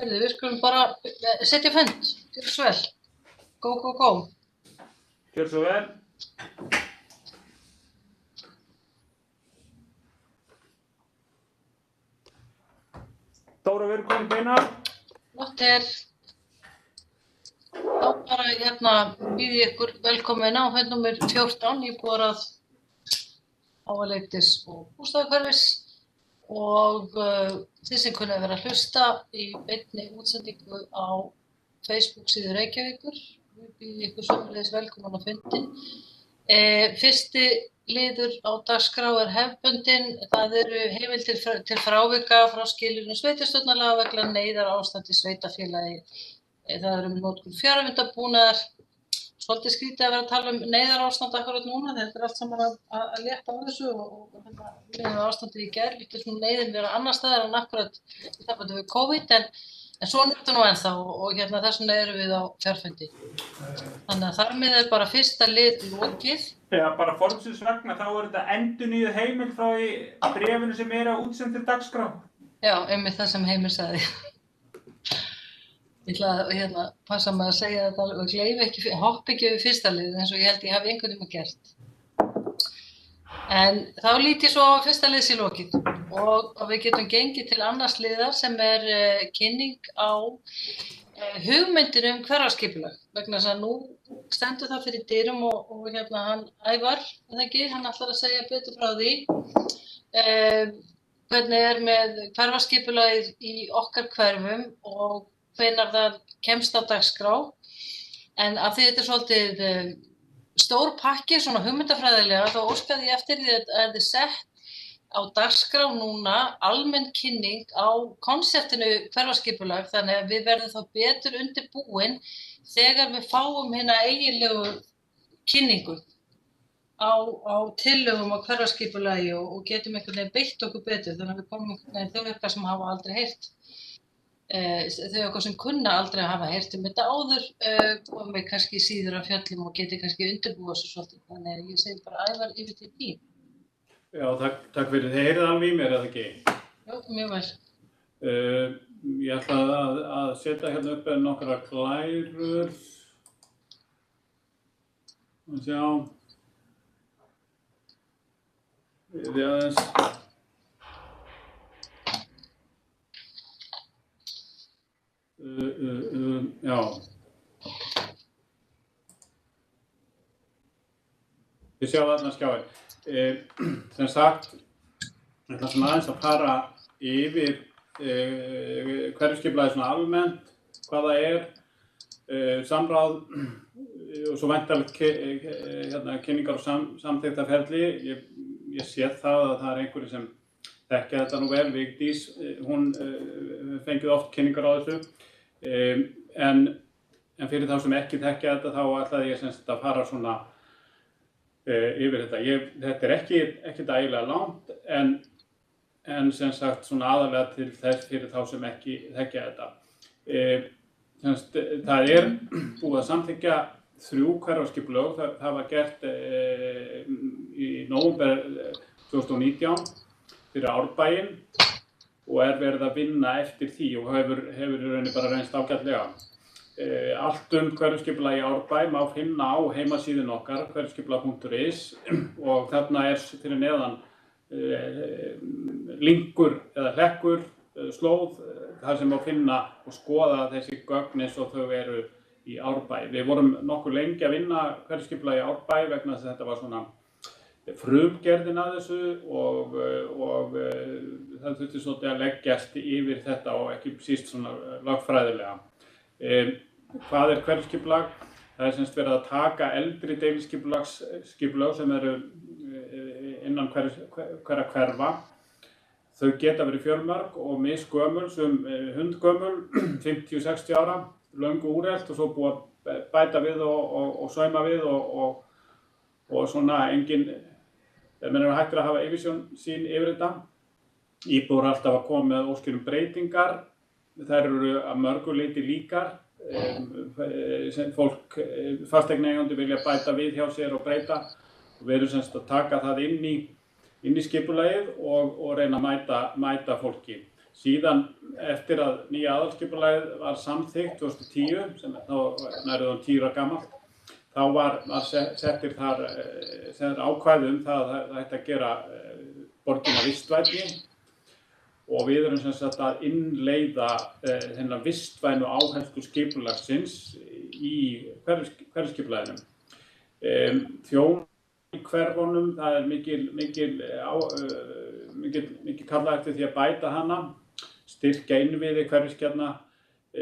Heyrðu, við skulum bara setja fund. Gjörðu svo vel. Go, go, go. Gjörðu svo vel. Dóra, við erum komin í beina. Flott þá bara býð ég ykkur velkomin á fund númer 14 íbúðarráð Háaleitis og Bústaðahverfis og þið sem kunna vera að hlusta í beinni útsendingu á Facebook síðu Reykjavíkur. Við býðum ykkur sömuleiðis velkomin á fundinn. Fyrsti liður á dagskrá hefðbundinn. Það eru heimildir til frávika frá skilyrðum sveitarstjórnarlaga vegna neyðarástand í sveitarfélagi. Það eru notkun fjarfundabúnaðar. Svolítið skrítið að vera að tala neyðarástand akkurat núna. Þetta allt saman að létta á þessu og neyðarástandið í gær lítur svona neyðin vera annars staðar en akkurat í sambandi við COVID en svona er þetta nú ennþá og þess vegna erum við á fjarfundi. Þannig að þar með bara fyrsta lið lokið. Já, bara formsins vegna þá þetta endurnýjuð heimild frá í bréfinu sem að útsend til dagskrá. Já, einmitt það sem Heimir sagði. Ég ætla að passa mig að segja þetta og hoppa ekki við fyrsta lið eins og ég held ég hafi einhvern veginn gert. En þá lít ég svo á fyrsta liðs í lokið og við getum gengið til annars liðar sem kynning á hugmyndin hverfisskipulag vegna þess að nú stendur það fyrir dyrum og hann Ævar, hann ætlar að segja betur frá því hvernig með hverfisskipulagið í okkar hverfum og hvenær það kemst á dagskrá. En af því þetta svolítið stór pakki, svona hugmyndafræðilega, þá óskaði ég eftir því að þið sett á dagskrá núna almenn kynning á konseptinu hverfisskipulag, þannig að við verðum þá betur undirbúin þegar við fáum eiginlegu kynningu á tillögum á hverfisskipulagi og getum einhvern veginn beitt okkur betur, þannig að við komum einhvern veginn þau okkar sem hafa aldrei heyrt. Þau okkar sem kunna aldrei að hafa heyrt þetta áður komið kannski síður af fjöllum og geti kannski undirbúið þessu svolítið. Þannig að ég segi bara Ævar yfir til þín. Já, takk fyrir. Þið heyrið alveg í mér, eða ekki? Já, mjög vel. Ég ætla að setja hérna upp nokkra glærur. Og sjá. Við aðeins. Já. Þið sjá þarna skjáin. Sem sagt, ég ætla svona aðeins að fara yfir hverfisskipulagið svona almennt, hvað það samráð og svo væntanlegt kynningar og samþykktarferli. Ég sé það að það einhverjir sem þekkja þetta nú vel, Vigdís, hún fengið oft kynningar á þessu. En fyrir þá sem ekki þekkja þetta þá ætlaði ég semst að fara svona yfir þetta. Þetta ekkert ægilega langt en sem sagt svona aðallega til þess fyrir þá sem ekki þekkja þetta. Það búið að samþykkja 3 hverfisskipulög. Það var gert í nóvember 2019 fyrir Árbæinn og verið að vinna eftir því og hefur í rauninni bara reynst ágætlega. Allt hverfisskipulag í Árbæ má finna á heimasíðunni okkar, hverfisskipulag.is og þarna fyrir neðan linkur eða hlekkur, slóð, þar sem má finna og skoða þessi gögn eins og þau eru í Árbæ. Við vorum nokkuð lengi að vinna hverfisskipulag í Árbæ vegna þess að þetta var svona frumgerðin að þessu og það þurfti svolítið að leggjast yfir þetta og ekki síst svona lögfræðilega. Hvað hverfisskipulag? Það semst verið að taka eldri deiliskipulög sem eru innan hverra hverfa. Þau geta verið fjölmörg og misgömul, sem hundgömul, 50-60 ára, löngu úrelt og svo búið að bæta við og sauma við og svona menn eru hættir að hafa yfirsjón sín yfir þetta. Íbúar alltaf að koma með óskir breytingar. Þær eru að mörgu leyti líkar. Fólk, fasteignaeigendur vilja bæta við hjá sér og breyta. Og við erum semst að taka það inn í skipulagið og reyna að mæta fólki. Síðan eftir að nýja aðalskipulagið var samþykkt 2010, sem þá nærri 10 ára gamalt, þá var settir þar ákvæði það að það ætti að gera borgina vistvænni og við erum sem sagt að innleiða þennan vistvænu áherslu skipulagsins í hverfisskipulaginu. Þjónusta í hverfunum, það mikil kallað eftir því að bæta hana, styrkja innviði hverfiskjarna,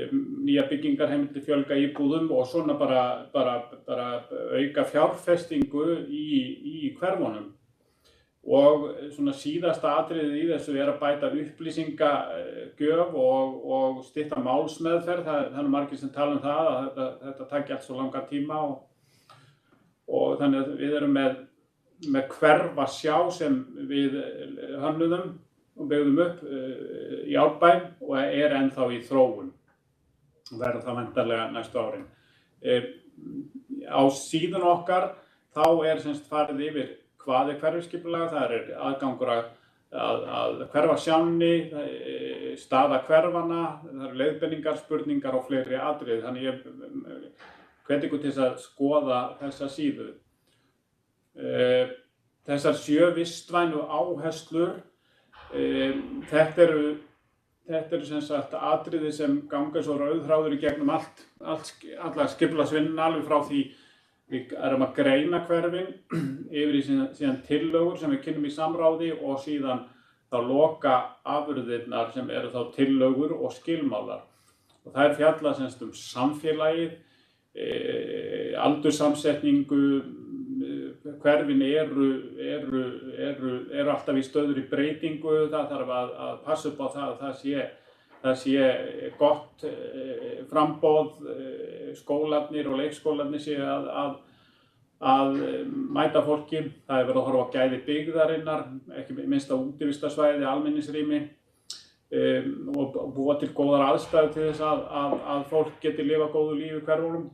nýja byggingarheimildir, fjölga íbúðum og svona bara auka fjárfestingu í hverfunum. Og svona síðasta atriðið í þessu að bæta upplýsingagjöf og stytta málsmeðferð. Það margir sem tala það að þetta taki allt svo langa tíma og þannig að við erum með hverfasjá sem við hönnuðum og byggðum upp í Árbæ og ennþá í þróun og verður það væntanlega næstu árin. Á síðan okkar þá semst farið yfir hvað hverfisskipulag, það aðgangur að hverfasjánni, staða hverfanna, það leiðbeiningar, spurningar og fleiri atriði. Þannig ég hvet ykkur til að skoða þessa síðu. Þessar 7 vistvænu áherslur, þetta eru sem sagt atriði sem ganga svo rauðþráður í gegnum alla skipulagsvinnuna alveg frá því við erum að greina hverfin yfir í síðan tillögur sem við kynnum í samráði og síðan þá loka afurðirnar sem eru þá tillögur og skilmálar. Og það fjalla semst samfélagið, aldurssamsetningu, hverfin eru alltaf í stöður í breytingu, það þarf að passa upp á það að það sé gott framboð, skólarnir og leikskólarnir séu að mæta fólki. Það verið að horfa á gæði byggðarinnar, ekki minnst á útivistarsvæði, almenningsrými og búa til góðar aðstæður til þess að fólk geti lifað góðu lífi í hverfunum.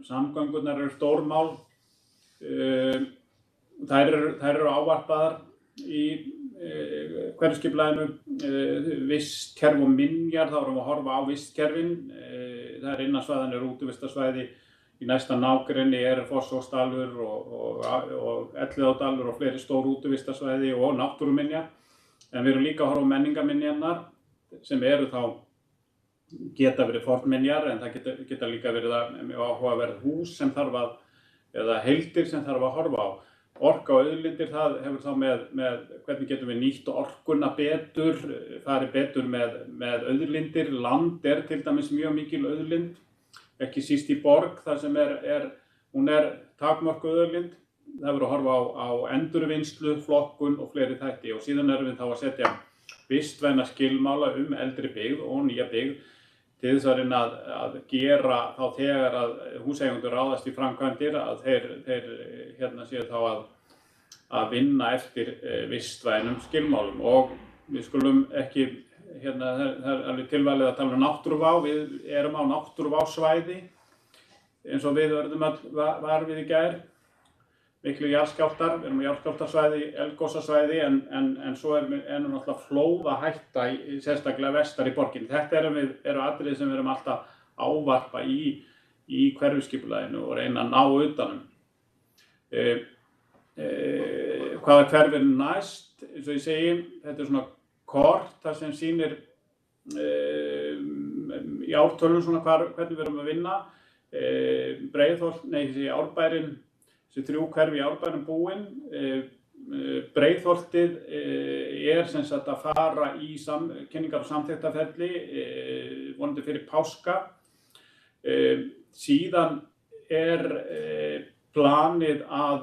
Samgöngurnar eru stórmál, þær eru ávarpaðar í hverfisskipulaginu, vistkerfi og minjar, þá erum við að horfa á vistkerfin. Það innan svæðan útivistarsvæði, í næsta nágrenni Fossvogsdalur og Elliðaárdalur og fleiri stór útivistarsvæði og náttúruminjar. En við erum líka að horfa á menningarminjarnar sem eru þá geta verið fornminjar en það geta líka verið mjög áhugaverð hús sem eða heildir sem þarf að horfa á. Orka og auðlindir, það hefur þá með hvernig getum við nýtt orkuna betur, farið betur með auðlindir. Land til dæmis mjög mikil auðlind, ekki síst í borg þar sem hún takmörkuð auðlind. Það verður að horfa á endurvinnslu, flokkun og fleiri þætti og síðan erum við þá að setja vistvæna skilmála eldri byggð og nýja byggð til þess að reyna að gera þá þegar að húseigendur ráðast í framkvæmdir að þeir séu þá að vinna eftir vistvænum skilmálum og við skulum ekki, það alveg tilvalið að tala um náttúruvá, við erum á náttúruvásvæði eins og við verðum var við í gær, miklu jarðskjálftar, við erum á jarðskjálftasvæði, eldgosasvæði en svo náttúrulega flóðahætta sérstaklega vestar í borginni. Þetta eru atriði sem við erum alltaf ávarpa í hverfisskipulaginu og reyna að ná utanum. Hvaða hverfin næst, eins og ég segi, þetta svona kort þar sem sýnir í ártölum svona hvernig við erum að vinna. Árbærinn, þessi 3 hverfi í Árbænum búin. Breiðholtið sem sagt að fara í kynningar og samþykktarferli vonandi fyrir páska. Síðan planið að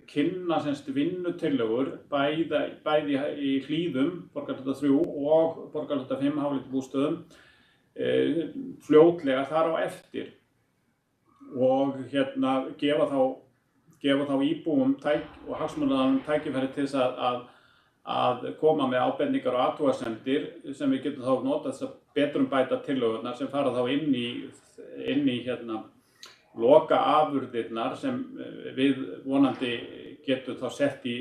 kynna vinnutillögur bæði í Hlíðum, Borgarlunda 3 og Borgarlunda 5 háleitibústöðum fljótlega þar á eftir og gefa þá íbúum og hagsmunaaðilum tækifæri til þess að koma með ábendingar og athugasemdir sem við getum þá notað þess að betrumbæta tillögurnar sem fara þá inn í loka afurðirnar sem við vonandi getum þá sett í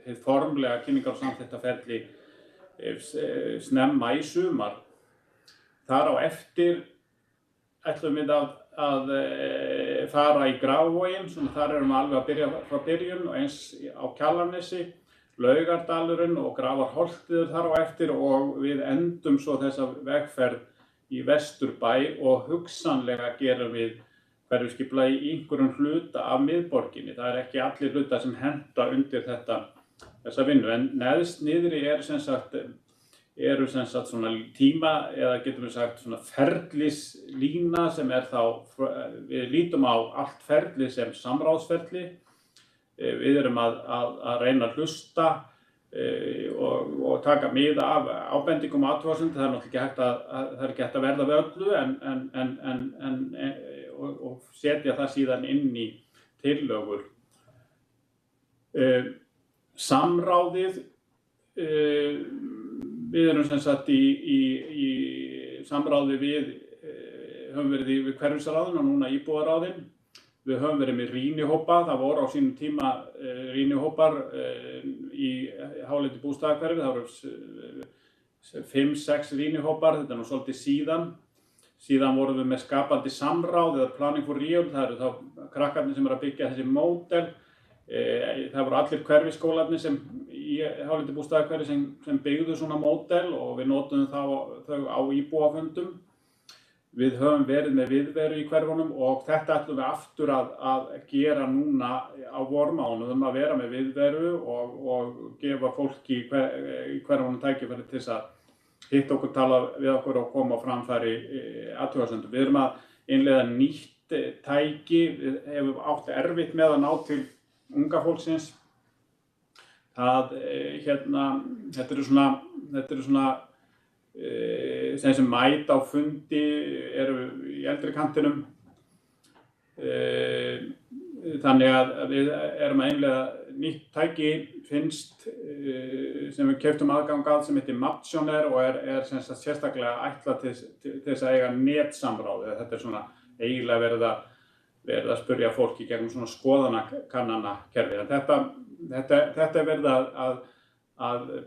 hið formlega kynningar- og samþykktarferli snemma í sumar. Þar á eftir ætlum við að fara í Grafarvoginn, þar erum við alveg að byrja frá byrjun og eins á Kjalarnesi, Laugardalurinn og Grafarholtið þar á eftir og við endum svo þessa vegferð í Vesturbæ og hugsanlega gerum við hverfisskipulagi í einhverjum hluta af miðborginni. Það ekki allir hlutar sem henta undir þessa vinnu, en neðst niðri eru sem sagt svona tíma eða getum við sagt svona ferlislína sem þá, við lítum á allt ferli sem samráðsferli. Við erum að reyna að hlusta og taka mið af ábendingum og athugasemdum. Það náttúrulega ekki hægt að verða við öllu og setja það síðan inn í tillögur. Samráðið, við erum sem sagt í samráði höfum verið við hverfisráðin og núna íbúaráðin. Við höfum verið með rýnihópa, það voru á sínum tíma rýnihópar í hálendi bústaðahverfi, það voru 5-6 rýnihópar, þetta nú svolítið síðan. Síðan vorum við með skapandi samráð eða planning for real, það eru þá krakkarnir sem að byggja þessi módel. Það voru allir hverfiskólarnir sem í hálendi bústaðahverfi sem byggðu svona módel og við notum þau á íbúafundum. Við höfum verið með viðveru í hverfunum og þetta ætlum við aftur að gera núna á vormánuðum, að vera með viðveru og gefa fólki í hverfunum tækifæri til þess að hitta okkur, tala við okkur og koma á framfæri athugasemdum. Við erum að innleiða nýtt tæki, við hefum átt erfitt með að ná til unga fólksins. Þetta eru svona sem mæta á fundi eru í eldri kantinum. Þannig að við erum að innleiða nýtt tæki, finnst, sem við keyptum aðgang að sem heitir Maptioner og er sérstaklega ætlað til þess að eiga netsamráð. Þetta er svona eiginlega verið að spyrja fólki gegnum svona skoðanakannanakerfi. Þetta verið að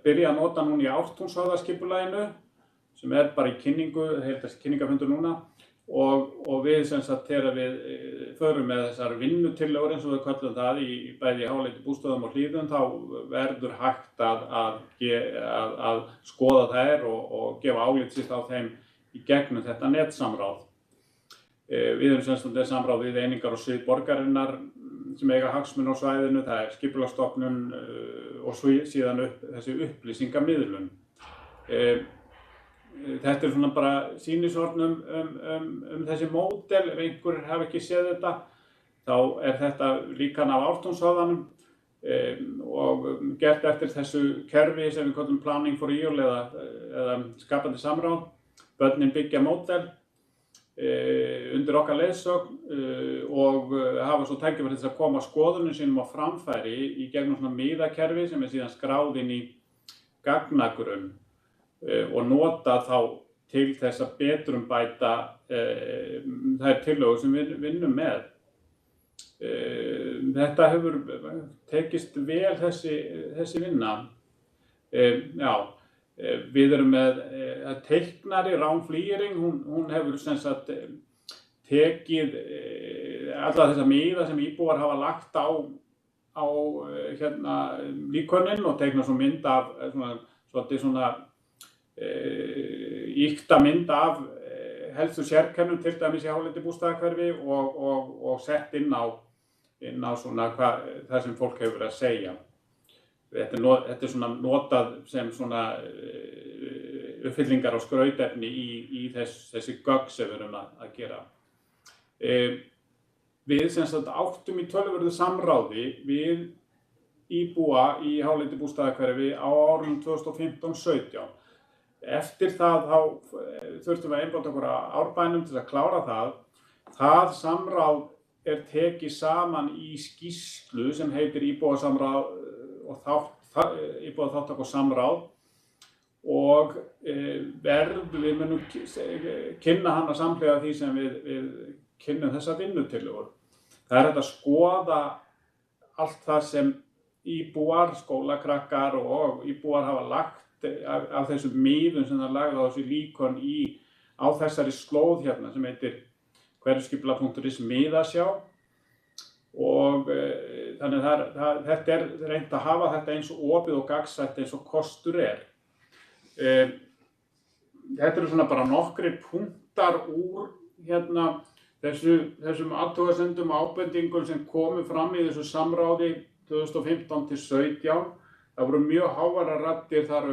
byrja að nota núna í Ártúnshöfðaskipulaginu sem bara í kynningafundur núna og við sem sagt þegar við förum með þessar vinnutillögur eins og við köllum það í bæði hálendi bústöðum og hlíðum, þá verður hægt að skoða þær og gefa álit sitt á þeim í gegnum þetta netsamráð. Við erum sem sagt samráð við einingar og svið borgarinnar sem eiga hagsmuni á svæðinu, það Skipulagsstofnun og síðan þessi upplýsingamiðlun. Þetta svona bara sýnishorn þessi módel, ef einhverjir hafa ekki séð þetta, þá þetta líkan af Ártúnshöfðanum og gert eftir þessu kerfi sem við köllum planning for real eða skapandi samráð. Börnin byggja módel undir okkar leiðsögn og hafa svo tækifæri til að koma skoðunum sínum á framfæri í gegnum svona miðakerfi sem síðan skráð inn í gagnagrunn og nota þá til þess að betrumbæta þær tillögur sem við vinnum með. Þetta hefur tekist vel þessi vinna. Við erum með teiknari, Rán Flýring, hún hefur sem sagt tekið alla þessa miða sem íbúar hafa lagt á líkönnin og teiknað svo mynd af svona ýkta mynd af helstu sérkennum, til dæmis í hálendi bústaðahverfi og sett inn á svona það sem fólk hefur verið að segja. Þetta svona notað sem svona uppfyllingar og skrautefni í þessi gögn sem við erum að gera. Við sem sagt áttum í töluverðu samráði við íbúa í hálendi bústaðahverfi á árunum 2015-17. Eftir það þurftum við að einblanda okkur á Árbænum til að klára það. Það samráð tekið saman í skýrslu sem heitir Íbúasamráð íbúaþátttaka og samráð og við munum kynna hana samhliða því sem við kynnum þessa vinnutillögur. Það hægt að skoða allt það sem íbúar, skólakrakkar og íbúar hafa lagt af þessum miðum sem það lagði á þessu líkon á þessari slóð hérna sem heitir hverfiskipulag.is miðasjá og þannig þetta reynt að hafa þetta eins og opið og gagnsætt eins og kostur Þetta eru svona bara nokkrir punktar úr hérna þessum athugasemdum og ábendingum sem komu fram í þessu samráði 2015 til 17. Það voru mjög háværar raddir þar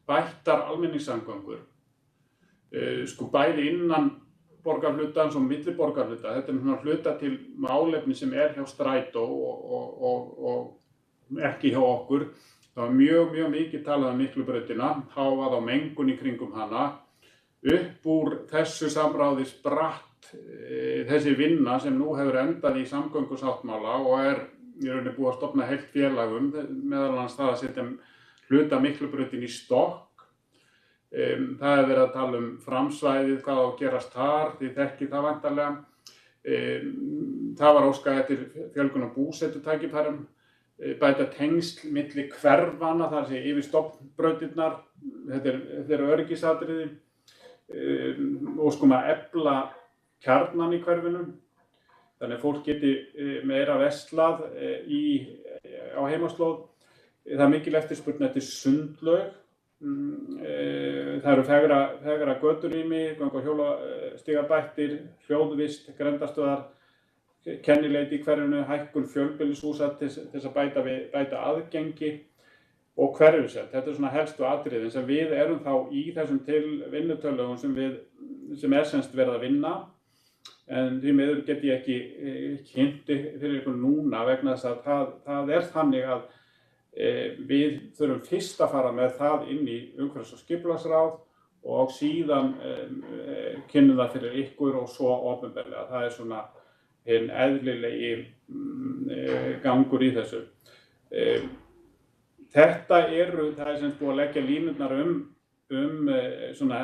bættar almenningssamgöngur. Sko bæði innan borgarhlutans og milli borgarhluta. Þetta svona hluta til málefni sem hjá Strætó og ekki hjá okkur. Það var mjög mikið talað Miklubrautina, hávað á mengun í kringum hana. Upp úr þessu samráði spratt þessi vinna sem nú hefur endað í samgöngusáttmála og í rauninni búið að stofna heilt félagum, meðal annars það að setja hluta Miklubrautin í stokk. Það hefur verið að tala framsvæðið, hvað á að gerast þar, þið þekkið það væntanlega. Það var óskað eftir fjölgun á búsetutækifærum. Bæta tengsl milli hverfanna, þar sé yfir stofnbrautirnar, þetta öryggisatriði og sko að efla kjarnan í hverfinum, þannig að fólk geti meira verslað á heimaslóð. Það mikil eftirspurn eftir sundlaug, það eru fegra göturými, gang- og hjólastígabættir, hljóðvist, grenndarstöðar, kennileiti í hverfinu, hækkun fjölbýlishúsa til þess að bæta aðgengi og hverfisett. Þetta svona helstu atriðin sem við erum þá í þessum vinnutölugum sem semst verið að vinna. En því miður get ég ekki kynnti fyrir ykkur núna vegna þess að það þannig að við þurfum fyrst að fara með það inn í umhverfis- og skipulagsráð og síðan kynnum það fyrir ykkur og svo opinberlega. Það svona hinn eðlilegi gangur í þessu. Það sem búið að leggja línurnar svona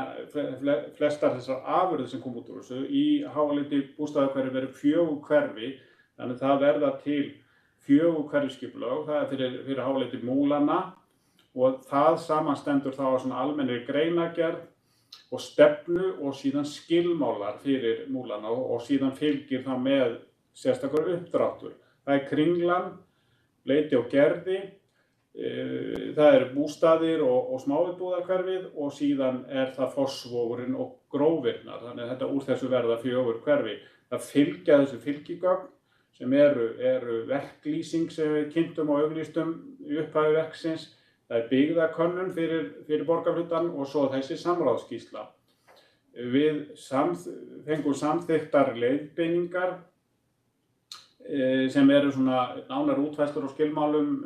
flestar þessar afurðir sem kom út úr þessu. Í Háaleiti bústaðahverfi verður 4 hverfi, þannig að það verða til 4 hverfiskipulag. Það fyrir Háaleiti Múlana og það samanstendur þá að svona almennri greinargerð og stefnu og síðan skilmálar fyrir Múlana og síðan fylgir það með sérstakur uppdráttur. Það Kringlan, Leiti og Gerði, það eru bústaðir og smáibúðarhverfið og síðan það Fossvogurinn og Grófirnar. Þannig að þetta úr þessu verða 4 hverfi. Það fylgja þessu fylgigögn sem eru verklýsing sem við kynntum og auglýstum í upphafi verksins. Það byggðakönnun fyrir borgarhlutann og svo þessi samráðsskýrsla. Við fengum samþykktar leiðbeiningar sem eru svona nánar útfærslur og skilmálum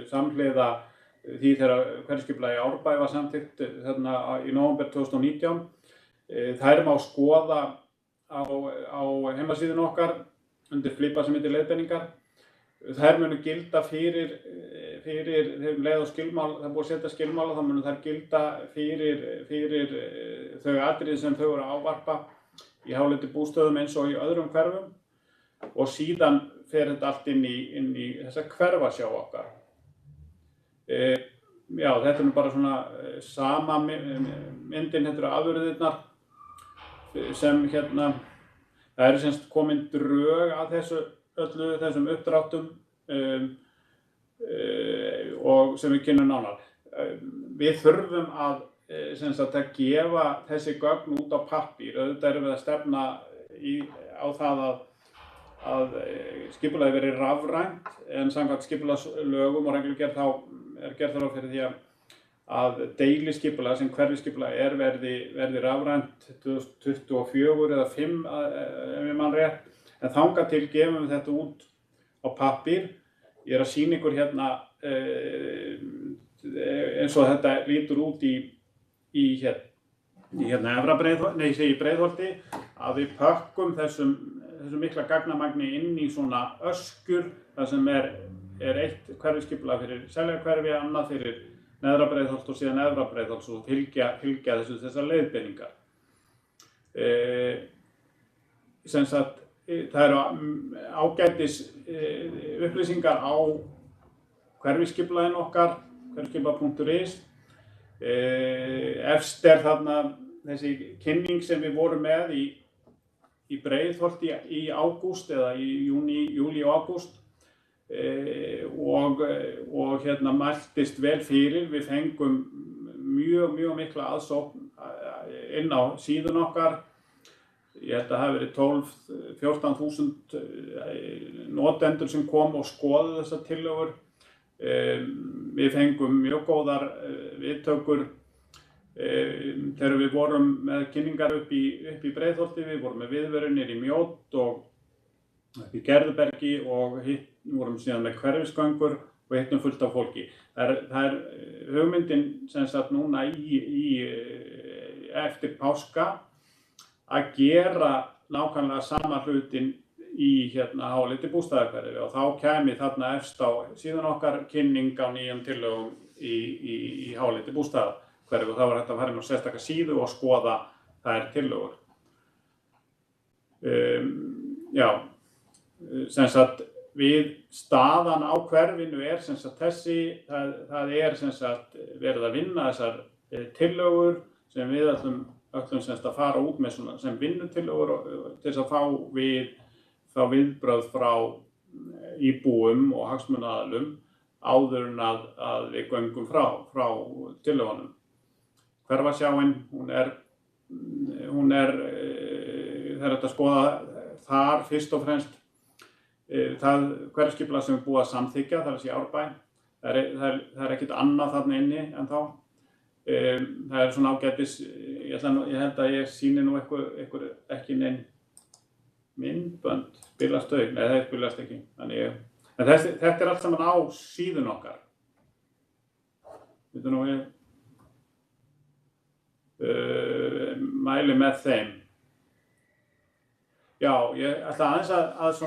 samhliða því þegar hverfiskipulagið í Árbæ var samþykkt þarna í nóvember 2019. Þær má skoða á heimasíðunni okkar undir flipa sem heitir leiðbeiningar. Þær munu gilda fyrir leið og skilmál, það er búið að setja skilmála, þá munu þær gilda fyrir þau atriði sem þau eru að ávarpa í Háaleiti bústöðum eins og í öðrum hverfum og síðan fer þetta allt inn í þessa hverfasjá okkar. Já, þetta nú bara svona sama myndin, þetta eru afurðirnar sem það eru semst komin drög að öllu þessum uppdráttum og sem við kynnum nánar. Við þurfum að gefa þessi gögn út á pappír. Auðvitað erum við að stefna á það að skipulagið verið rafrænt, en samkvæmt skipulagslögum og reglugerð þá gert ráð fyrir því að deiliskipulag sem hverfiskipulag verði rafrænt 2024 eða 5 ef ég man rétt. En þangað til gefum við þetta út á pappír. Ég að sýna ykkur hérna eins og þetta lítur út í Breiðholti, að við pökkum þessum mikla gagnamagni inn í svona öskur, þar sem eitt hverfiskipulag fyrir Seljarhverfi, annað fyrir Neðra Breiðholt og síðan Efra Breiðholt og fylgja þessar leiðbeiningar. það eru ágætis upplýsingar á hverfisskipulaginu okkar, hverfisskipulag.is. Efst þarna þessi kynning sem við vorum með í Breiðholti í ágúst eða í júlí og ágúst og mæltist vel fyrir. Við fengum mjög mikla aðsókn inn á síðun okkar. Ég held að það hafi verið 14.000 notendur sem kom og skoðuðu þessar tillögur. Við fengum mjög góðar viðtökur þegar við vorum með kynningar upp í Breiðholti. Við vorum með viðveru niðri í Mjódd og upp í Gerðubergi og vorum síðan með hverfisgöngur og hittum fullt af fólki. Það er hugmyndin sem sagt núna eftir páska að gera nákvæmlega sama hlutin í Háleiti bústaðahverfi og þá kæmi þarna efst á síðan okkar kynning á nýjum tillögum í Háleiti bústaðahverfi og þá var hægt að fara inn á sérstaka síðu og skoða þær tillögur. Sem sagt staðan á hverfinu sem sagt þessi, það sem sagt verið að vinna þessar tillögur sem við ætlum sem sagt að fara út með svona sem vinnutillögur til þess að fá viðbrögð frá íbúum og hagsmunaaðilum áður en að við göngum frá tillögunum. Hverfasjáin, hún er það er hægt að skoða þar fyrst og fremst það hverfisskipulag sem er búið að samþykkja, það er þessi Árbæ. Það er ekkert annað þarna inni en þá. Það er svona ágætis, ég held að ég sýni nú eitthvað ekki neinn myndbönd, spilast þau, nei þeir spilast ekki. En þetta er allt saman á síðun okkar. Við mæli með þeim. Já, ég ætla aðeins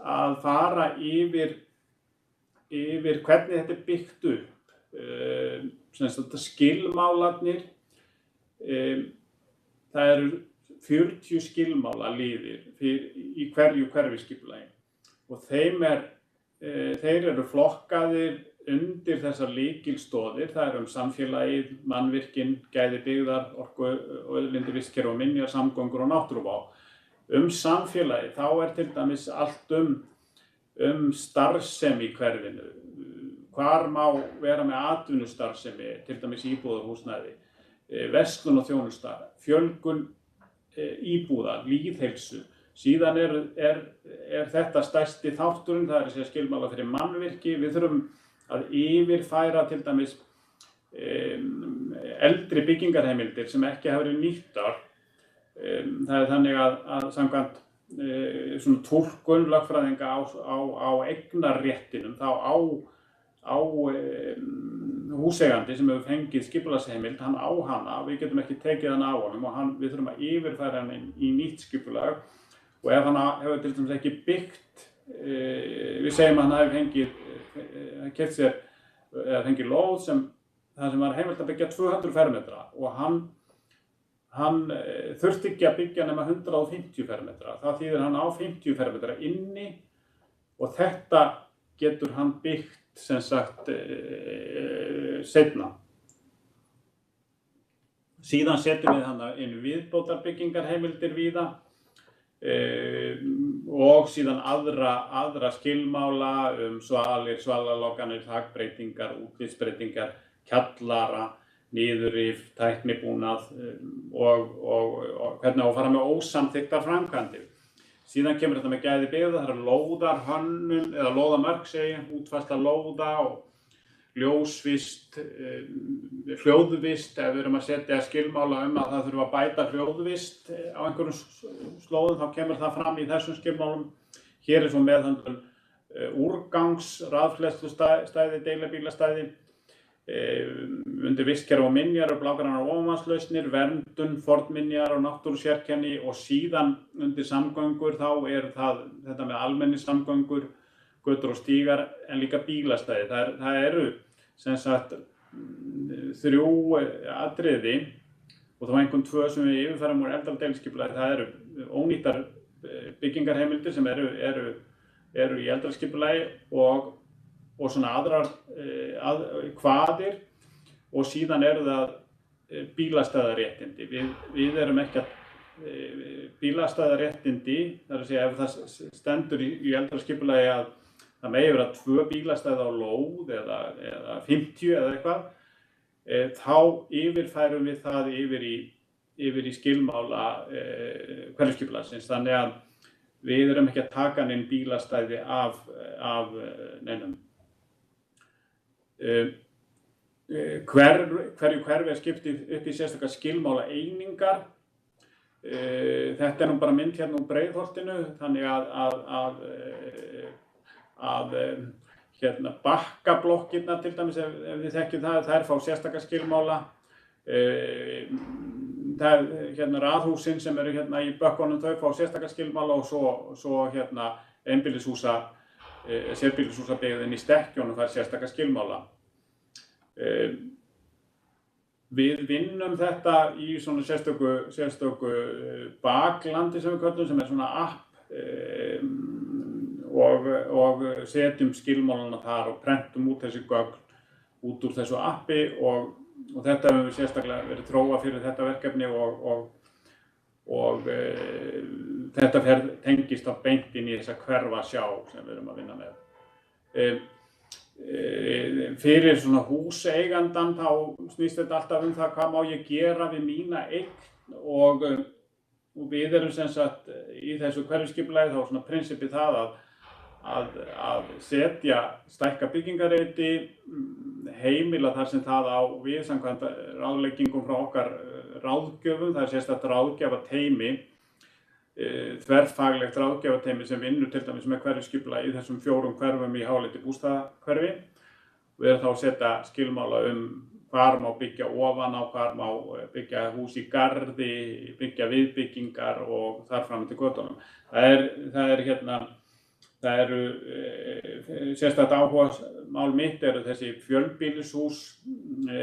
að fara yfir hvernig þetta er byggt upp. Skilmálarnir, það eru 40 skilmálaliðir í hverju hverfisskipulagi og þeir eru flokkaðir undir þessar lykilstoðir. Það eru samfélagið, mannvirkin, gæði byggðar, orku, auðlindir, vistkerfi og minjar, samgöngur og náttúruvá. Samfélagið, þá er til dæmis allt starfsemi í hverfinu. Hvar má vera með atvinnustarfsemi, til dæmis íbúðarhúsnæði, verslun og þjónusta, fjölgun íbúða, lýðheilsu. Síðan er þetta stærsti þátturinn, það er þessi skilmála fyrir mannvirki. Við þurfum að yfirfæra til dæmis eldri byggingarheimildir sem ekki hafa verið nýttar. Það er þannig að samkvæmt svona túlkun lögfræðinga á eignarréttinum, þá á húseigandi sem hefur fengið skipulagsheimild, hann á hana, við getum ekki tekið hana á honum og við þurfum að yfirfæra hann í nýtt skipulag og ef hann hefur til dæmis ekki byggt, við segjum að hann hefur fengið lóð þar sem var heimilt að byggja 200 fermetra og hann þurfti ekki að byggja nema 150 fermetra. Það þýðir hann á 50 fermetra inni og þetta getur hann byggt sem sagt seinna. Síðan setjum við hann inn viðbótarbyggingarheimildir víða og síðan aðra skilmála svalir, svalarlokanir, þakbreytingar, útlitsbreytingar, kjallara, niðurrif, tæknibúnað og hvernig á að fara með ósamþykktar framkvæmdir. Síðan kemur þetta með gæði byggða, það eru lóðarhönnun eða lóðamörk útfærsla lóða og ljósvist, hljóðvist, ef við erum að setja skilmála að það þurfa að bæta hljóðvist á einhverjum slóðum, þá kemur það fram í þessum skilmálum. Hér er svo meðhöndlun úrgangs, rafhleðslustæði, deilibílastæði, undir vistkerfi og minjar og blágrænar ofanvatnslausnir, verndun, fornminjar og náttúrusérkenni og síðan undir samgöngur þá þetta með almenningssamgöngur, götur og stígar en líka bílastæði. Það eru sem sagt 3 atriði og þá einhvern 2 sem við yfirfærum úr eldra deiliskipulagi. Það eru ónýttar byggingarheimildir sem eru í eldra skipulagi og svona aðrar kvaðir og síðan eru það bílastæðaréttindi. Við erum ekki að bílastæðaréttindi, það er að segja ef það stendur í eldra skipulagi að það megi vera 2 bílastæði á lóð eða 50 eða eitthvað, þá yfirfærum við það yfir í skilmála hverfisskipulagsins. Þannig að við erum ekki að taka neinn bílastæði af neinum. Hverju hverfi skipt upp í sérstakar skilmála einingar. Þetta nú bara mynd hérna úr Breiðholtinu, þannig að hérna Bakkablokkirnar til dæmis, ef þið þekkið það, þær fá sérstakar skilmála. Hérna raðhúsin sem eru hérna í bökkunum, þau fá sérstakar skilmála og svo hérna sérbýlishúsabyggðin í Stekkjónum fær sérstakar skilmála. Við vinnum þetta í svona sérstöku baklandi sem við köllum, sem svona app og setjum skilmálana þar og prentum út þessi gögn út úr þessu appi og þetta hefur við sérstaklega verið þróað fyrir þetta verkefni og þetta tengist á beint inn í þessa hverfasjá sem við erum að vinna með. Fyrir svona húseigandan þá snýst þetta alltaf það hvað má ég gera við mína eign og við erum sem sagt í þessu hverfisskipulagi þá svona prinsipið það að setja stækka byggingareiti, heimila þar sem það á við samkvæmt ráðleggingum frá okkar ráðgjöfum, það sérstakt ráðgjafateymi, þverfaglegt ráðgjafateymi sem vinnur til dæmis með hverfisskipulagi í þessum 4 hverfum í háleiti bústaðahverfi. Við erum þá að setja skilmála hvar má byggja ofan á, hvar má byggja hús í garði, byggja viðbyggingar og þar fram til götunum. Það eru sérstakt áhugamál mitt eru þessi fjölbýlishús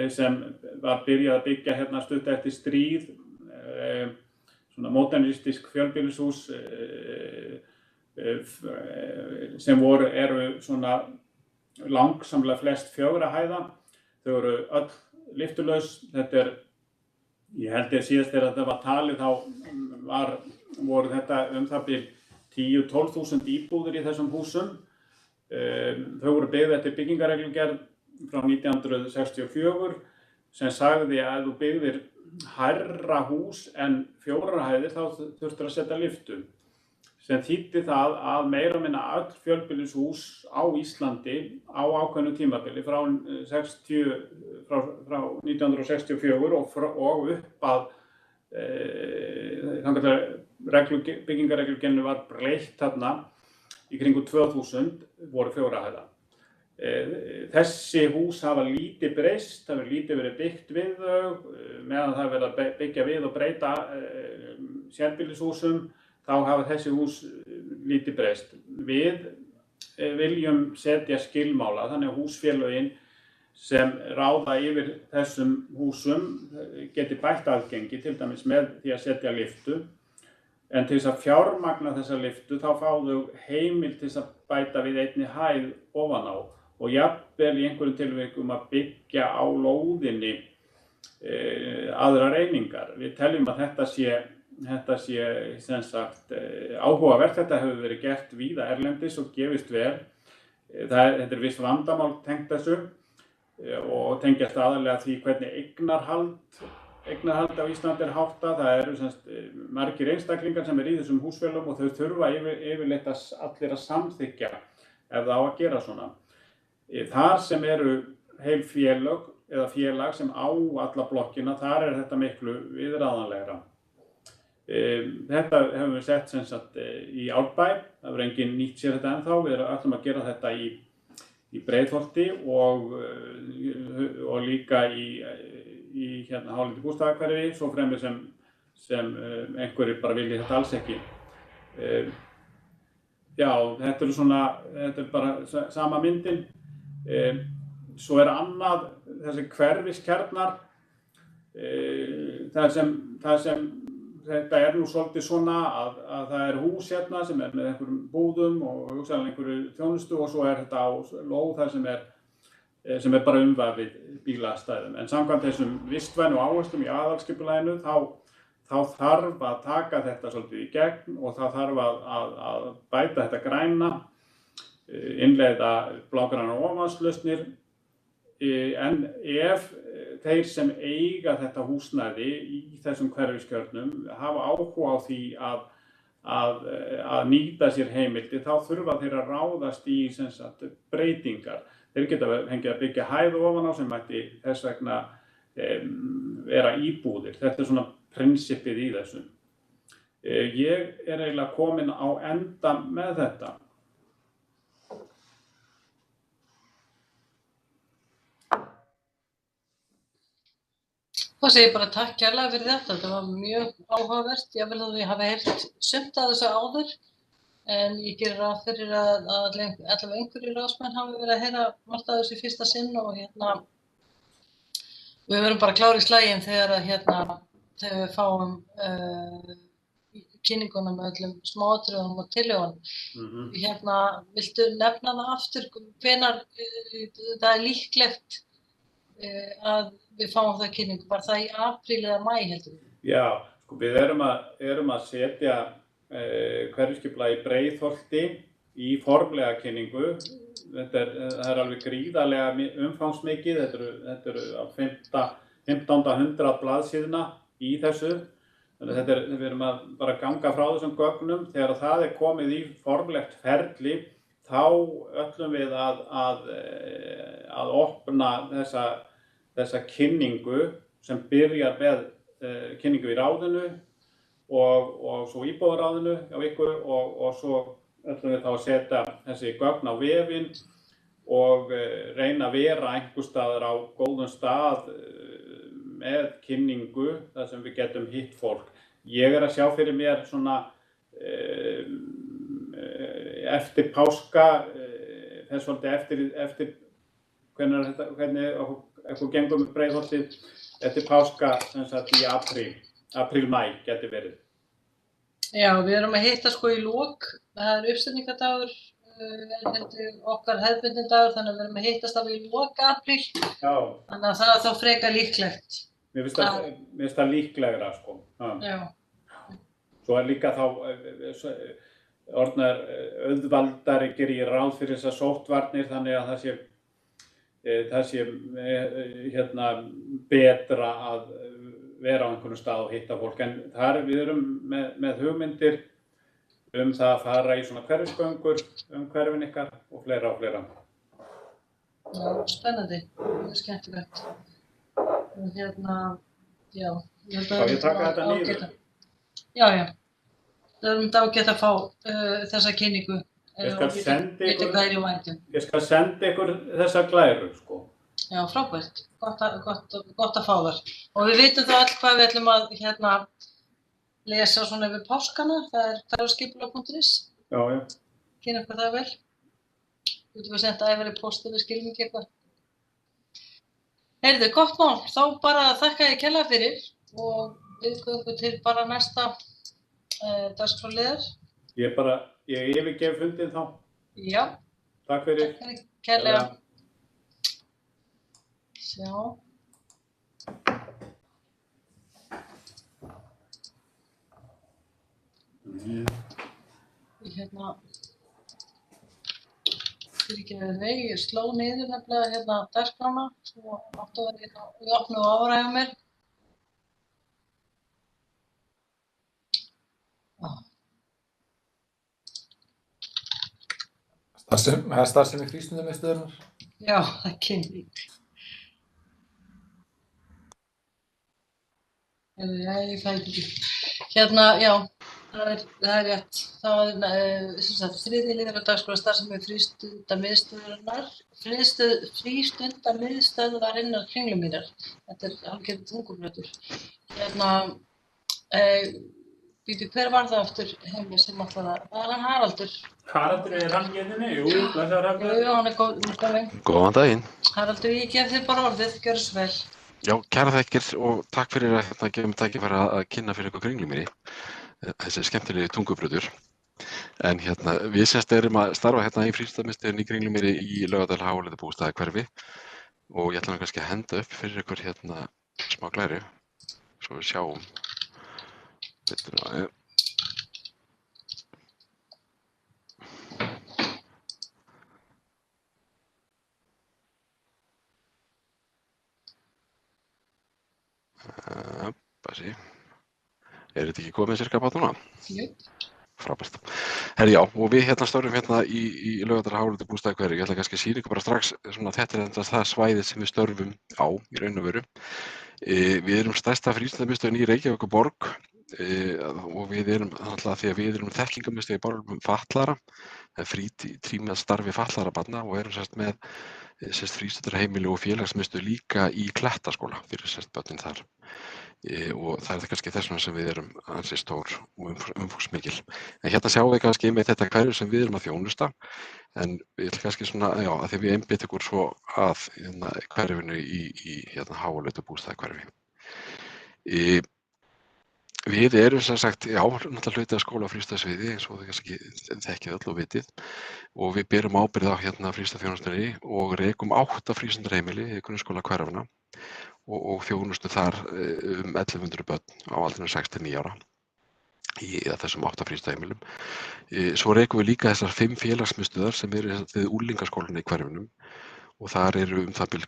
sem var byrjað að byggja hérna stutt eftir stríð, svona modernistisk fjölbýlishús sem eru svona langsamlega flest 4 hæða. Þau eru öll lyftulaus. Þetta ég held síðast þegar þetta var talið þá voru þetta það bil 10–12.000 íbúðir í þessum húsum. Þau voru byggð eftir byggingarreglugerð frá 1964 sem sagði að ef þú byggðir hærra hús en 4 hæðir þá þurftir að setja lyftu. Sem þýddi það að meira minna öll fjölbýlishús á Íslandi á ákveðnu tímabili frá 1964 og upp að þangað til byggingarreglugerðinni var breytt þarna í kringum 2000 voru 4 hæða. Þessi hús hafa lítið breyst, það hefur lítið verið byggt við þau, meðan það verið að byggja við og breyta sérbýlishúsum, þá hafa þessi hús lítið breyst. Við viljum setja skilmála, þannig að húsfélögin sem ráða yfir þessum húsum geti bætt aðgengi, til dæmis með því að setja lyftu. En til þess að fjármagna þessa lyftu þá fá þau heimild til þess að bæta við einni hæð ofan á og jafnvel í einhverjum tilvikum að byggja á lóðinni aðrar einingar. Við teljum að þetta sé sem sagt áhugavert. Þetta hefur verið gert víða erlendis og gefist vel. Þetta viss vandamál tengt þessu og tengjast aðallega því hvernig eignarhald á Íslandi háttað. Það eru margir einstaklingar sem í þessum húsfélögum og þau þurfa yfirleitt allir að samþykkja ef það á að gera svona. Þar sem eru heil félög eða félag sem á alla blokkina, þar þetta miklu viðráðanlegra. Þetta hefum við sett sem sagt í Árbæ, það hefur enginn nýtt sér þetta ennþá. Við ætlum að gera þetta í Breiðholti og líka í hérna hálendi bústaðahverfi, svo fremur sem einhverjir bara vilja þetta alls ekki. Já, þetta bara sama myndin. Svo annað, þessi hverfiskjarnar, það sem þetta nú svolítið svona að það hús hérna sem með einhverjum búðum og hugsanlega einhverju þjónustu og svo þetta á lóð þar sem bara umvafið bílastæðum. En samkvæmt þessum vistvænu áherslum í aðalskipulaginu þá þarf að taka þetta svolítið í gegn og það þarf að bæta þetta græna, innleiða blágrænar ofanslausnir. En ef þeir sem eiga þetta húsnæði í þessum hverfiskjörnum hafa áhuga á því að nýta sér heimildir, þá þurfa þeir að ráðast í breytingar. Þeir geta fengið að byggja hæð ofan á sem mætti þess vegna vera íbúðir. Þetta svona prinsippið í þessu. Ég eiginlega kominn á enda með þetta. Þá segi ég bara takk kærlega fyrir þetta. Þetta var mjög áhugavert. Ég vil að ég hafi heyrt sumt af þessu áður, en ég gerir ráð fyrir að allavega einhverjir ráðsmenn hafi verið að heyra margt af þessu í fyrsta sinn og við verum bara klárir í slaginn þegar við fáum kynninguna með öllum smáatriðum og tillögunum. Viltu nefna það aftur hvenær það líklegt að við fáum það kynningu? Var það í apríl eða maí heldur við? Já, sko við erum að setja hverfiskipulag í Breiðholti í formlega kynningu. Það alveg gríðarlega umfangsmikið. Þetta eru á 1500 blaðsíðna í þessu. Þannig að við erum að bara ganga frá þessum gögnum. Þegar það komið í formlegt ferli, þá öllum við að opna þessa kynningu sem byrjar með kynningu í ráðinu og svo íbúðaráðinu hjá ykkur og svo ætlum við þá að setja þessi gögn á vefinn og reyna að vera einhvers staðar á góðum stað með kynningu þar sem við getum hitt fólk. Ég að sjá fyrir mér svona eftir páska, þess svolítið eftir hvernig eitthvað gengur með Breiðholtið eftir páska sem sagt í apríl-maí geti verið. Já, við erum að hitta sko í lok, það uppsetningardagur, okkar hefðbundin dagur, þannig að við erum að hittast alveg í lok apríl. Já. Þannig að það þá frekar líklegt. Mér finnst það líklegra sko. Já. Svo líka þá orðnar auðvaldari gerir ráð fyrir þessar sóttvarnir þannig að það sé betra að vera á einhvern stað og hitta fólk. En þar við erum með hugmyndir það að fara í svona hverfisgöngur hverfin ykkar og fleira og fleira. Já, spennandi. Það er skemmtilegt. Já. Þá ég taka þetta niður? Já. Það erum þetta ágætt að fá þessa kynningu. Ég skal senda ykkur þessa glæru, sko. Já, frábært. Gott að fá þar. Og við vitum þá öll hvað við ætlum að lesa svona yfir páskana. Það er hverfiskipulag.is. Já. Kynna ykkur það vel. Þú getum við senda æfari posti við skilningi eitthvað. Heyrðu, gott mál. Þá bara þakka ég kærlega fyrir og við göngum til bara næsta dagskrárliðar. Ég yfirgef fundinn þá. Já. Takk fyrir. Takk fyrir kærlega. Sjá. Ég sló niður nefnilega dagskrána svo áttu að vera í opnu og ára hjá mér. Það er starfsemi frístundamiðstöðvarinnar? Já, það er kynning. Ég fæ ekki. Já, það er rétt. Það er þriðji liður á dagskrá starfsemi frístundamiðstöðvarinnar. Frístundamiðstöðvarinnar Kringlumýrar. Þetta er hálfgerð tungubrjótur. Hver var það aftur heimir sem ætlaði það? Það er hann Haraldur. Haraldur, er hann hérna? Jú, blessaður Haraldur. Jú, hann er komin. Góðan daginn. Haraldur, ég gef þér bara orðið, gjörðu svo vel. Já, kærar þakkir og takk fyrir að gefa mér tækifæri að kynna fyrir ykkur Kringlumýri, þessi skemmtilegi tungubrautur. En við erum að starfa í frístundamiðstöðinni í Kringlumýri í Laugardal háleitubústaðahverfi og ég ætla kannski að henda upp fyrir ykkur smá glæru, svo við sjáum. Bæsi. Er þetta ekki komið cirka bát núna? Jú. Frábært. Herri, já, og við stórum í Laugardal háleitubústaðahverfi. Ég ætla kannski að sýna ykkur bara strax þetta það svæði sem við störfum á í raun og veru. Við erum stærsta frístundamiðstöðin í Reykjavíkurborg og við erum alltaf því að við erum þekkingarmiðstöð í málefnum fatlaðra, frítíma starfi fatlaðra barna og erum með frístundarheimili og félagsmiðstöð líka í Klettaskóla fyrir börnin þar. Og það er kannski þess vegna sem við erum ansi stór og umfangsmikil. En sjáum við kannski með þetta hverfi sem við erum að þjónusta, en ég ætla kannski að því við einbeitum okkur svo að hverfinu í háleitubústaðahverfi. Við erum náttúrulega hluti af skóla- og frístundasviði eins og þið kannski þekkið öll og vitið, og við berum ábyrgð á frístundaþjónustunni og rekum 8 frístundarheimili í grunnskóla hverfanna og þjónustu þar 1100 börn á aldrinum 6-9 ára í þessum 8 frístundaheimilum. Svo rekum við líka þessar 5 félagsmiðstöðvar sem eru við unglingaskólann í hverfinum og þar eru það bil